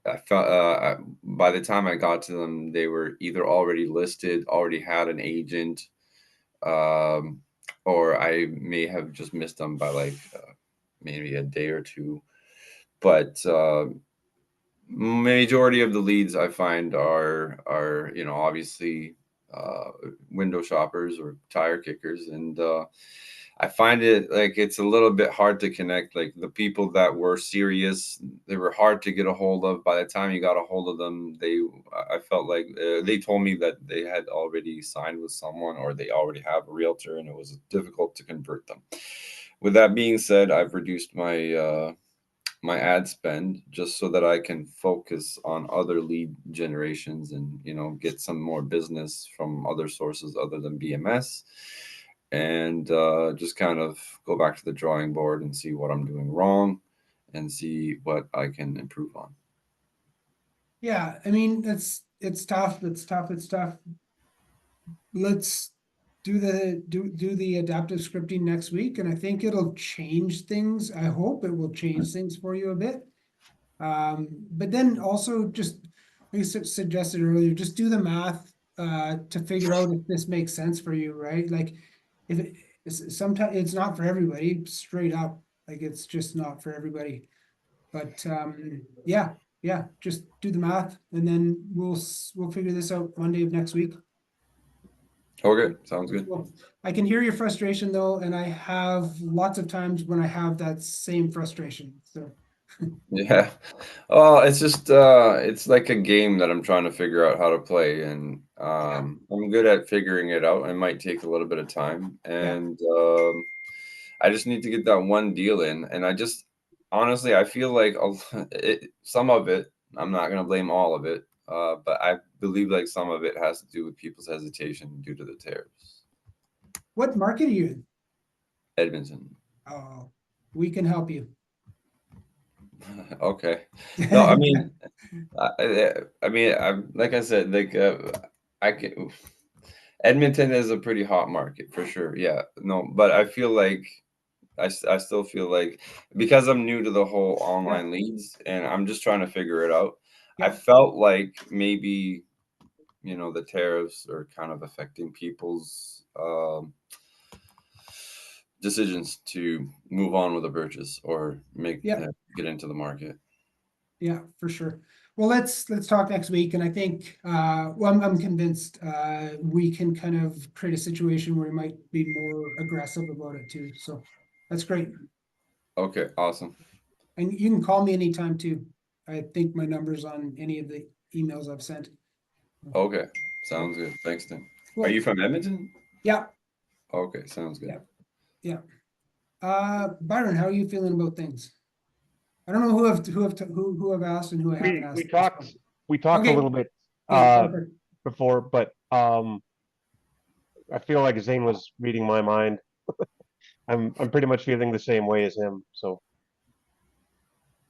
I felt by the time I got to them, they were either already listed, already had an agent, or I may have just missed them by like maybe a day or two. But majority of the leads I find are obviously window shoppers or tire kickers, and I find it like it's a little bit hard to connect. Like the people that were serious, they were hard to get a hold of. By the time you got a hold of them, I felt like they told me that they had already signed with someone or they already have a realtor, and it was difficult to convert them. With that being said, I've reduced my ad spend just so that I can focus on other lead generations and get some more business from other sources other than BMS, and just kind of go back to the drawing board and see what I'm doing wrong and see what I can improve on. Yeah, I mean, it's tough, it's tough. Let's do the adaptive scripting next week, and I think it'll change things. I hope it will change things for you a bit. But then also just, like I suggested earlier, just do the math to figure out if this makes sense for you, right? Like if sometimes it's not for everybody, straight up, like it's just not for everybody. But yeah, just do the math, and then we'll figure this out Monday of next week. Okay, sounds good. Well, I can hear your frustration though, and I have lots of times when I have that same frustration, so. Yeah. Oh, it's just it's like a game that I'm trying to figure out how to play, and I'm good at figuring it out. It might take a little bit of time, and I just need to get that one deal in. And I just honestly, I feel like some of it, I'm not gonna blame all of it, but I believe like some of it has to do with people's hesitation due to the tariffs. What market are you in? Edmonton. Oh, we can help you. Okay. No, I mean, like I said, like I can. Edmonton is a pretty hot market for sure. Yeah, no, but I feel like I still feel like because I'm new to the whole online leads and I'm just trying to figure it out. I felt like maybe the tariffs are kind of affecting people's decisions to move on with a purchase or get into the market. Yeah, for sure. Well, let's talk next week, and I think I'm convinced we can kind of create a situation where we might be more aggressive about it too. So that's great. Okay, awesome. And you can call me anytime too. I think my number's on any of the emails I've sent. Okay, sounds good. Thanks, Tim. Cool. Are you from Edmonton? Yeah. Okay, sounds good. Yeah. Byron, how are you feeling about things? I don't know who I've asked and who I haven't asked. We talked Okay. a little bit Okay, before, but I feel like Zane was reading my mind. I'm pretty much feeling the same way as him. So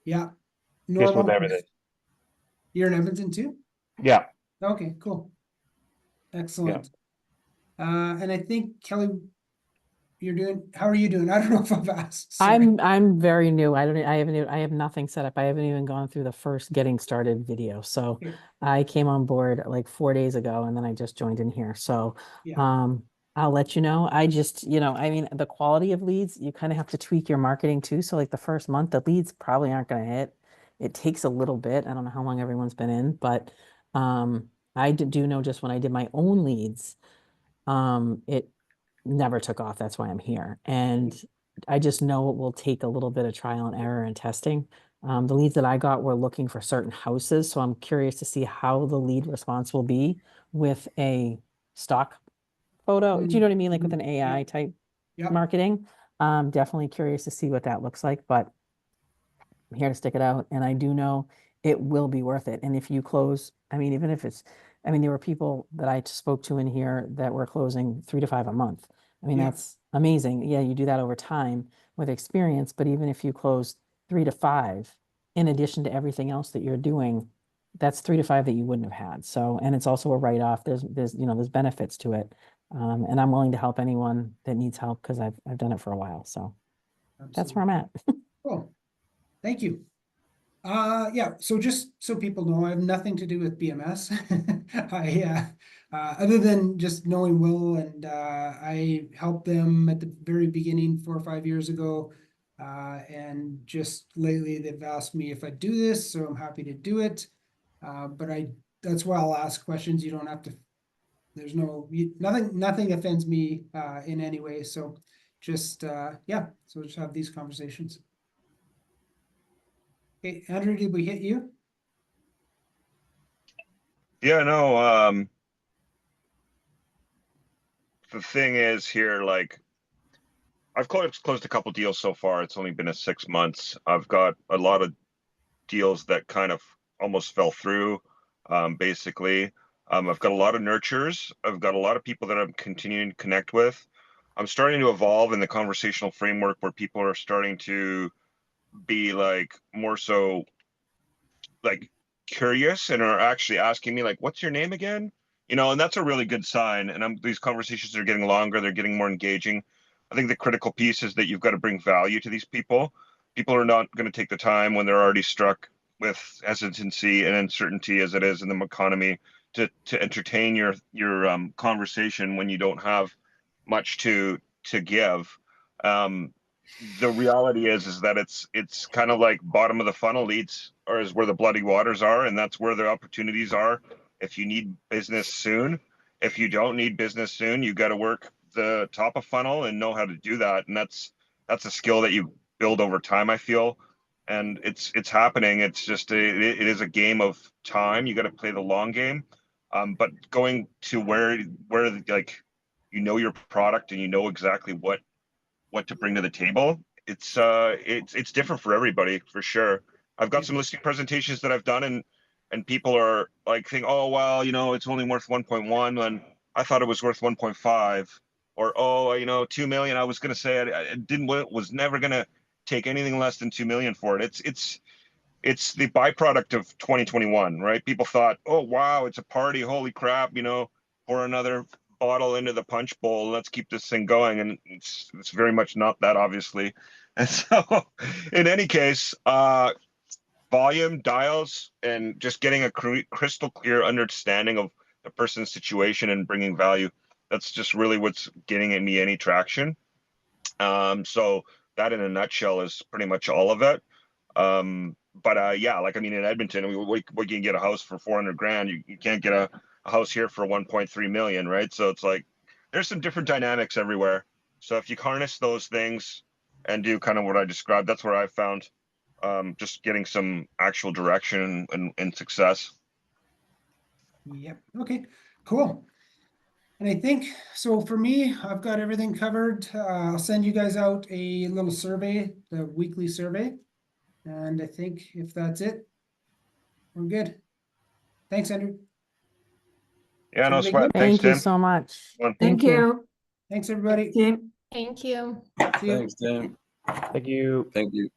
Yeah. just with Normal. everything. You're in Edmonton too? Yeah. Okay, cool. Excellent. And I think Kelly, how are you doing? I don't know if I've asked. Sorry. I'm very new. I have nothing set up. I haven't even gone through the first getting started video. So Okay. I came on board like 4 days ago and then I just joined in here. So Yeah. I'll let you know. I just, I mean, the quality of leads, you kind of have to tweak your marketing too. So like the first month, the leads probably aren't going to hit. It takes a little bit. I don't know how long everyone's been in, but I do know just when I did my own leads, it never took off. That's why I'm here. And I just know it will take a little bit of trial and error and testing. The leads that I got were looking for certain houses. So I'm curious to see how the lead response will be with a stock photo. Do you know what I mean? Like with an AI type Yep. marketing. Definitely curious to see what that looks like, but I'm here to stick it out. And I do know it will be worth it. And if you close, I mean, even if it's, I mean, there were people that I spoke to in here that were closing 3 to 5 a month. I mean, Yeah. that's amazing. Yeah, you do that over time with experience, but even if you close 3 to 5, in addition to everything else that you're doing, that's 3 to 5 that you wouldn't have had. So, and it's also a write-off. There's benefits to it. And I'm willing to help anyone that needs help because I've done it for a while. So that's where I'm at. Cool. Thank you. Yeah, so just so people know, I have nothing to do with BMS. Other than just knowing Will and I helped them at the very beginning 4 or 5 years ago. And just lately they've asked me if I do this, so I'm happy to do it. But that's why I'll ask questions. You don't have to, there's nothing offends me in any way. So just yeah, so just have these conversations. Okay, Andrew, did we hit you? Yeah, no, the thing is here, like, I've closed a couple deals so far. It's only been a 6 months. I've got a lot of deals that kind of almost fell through, basically. I've got a lot of nurtures. I've got a lot of people that I'm continuing to connect with. I'm starting to evolve in the conversational framework where people are starting to be like more so like curious and are actually asking me like, what's your name again? And that's a really good sign. And these conversations are getting longer, they're getting more engaging. I think the critical piece is that you've got to bring value to these people. People are not going to take the time when they're already struck with hesitancy and uncertainty as it is in the economy to entertain your conversation when you don't have much to give. The reality is that it's kind of like bottom of the funnel leads or is where the bloody waters are, and that's where the opportunities are. If you need business soon, if you don't need business soon, you got to work the top of funnel and know how to do that. And that's a skill that you build over time, I feel. And it's happening. It's just it is a game of time. You got to play the long game. But going to where like your product and you know exactly what to bring to the table. It's different for everybody for sure. I've got some listing presentations that I've done and people are like think, oh well, it's only worth 1.1 when I thought it was worth 1.5, or 2 million. I was gonna say I was never gonna take anything less than 2 million for it. It's the byproduct of 2021, right? People thought, oh wow, it's a party, holy crap, pour another bottle into the punch bowl, let's keep this thing going. And it's very much not that, obviously. And so in any case, volume, dials, and just getting a crystal clear understanding of the person's situation and bringing value, that's just really what's getting me any traction. So that in a nutshell is pretty much all of it. But yeah, like, I mean, in Edmonton, we can get a house for 400 grand. You can't get a house here for 1.3 million, right? So it's like, there's some different dynamics everywhere. So if you harness those things and do kind of what I described, that's where I found just getting some actual direction and success. Yep. Okay, cool. And I think, so for me, I've got everything covered. I'll send you guys out a little survey, the weekly survey. And I think if that's it, we're good. Thanks, Andrew. Yeah, no Everybody sweat. good? Thanks, Thank you Tim. so much. One. Thank you. Thanks, everybody. Tim. Thank you. See you. Thanks, Tim. Thank you. Thank you.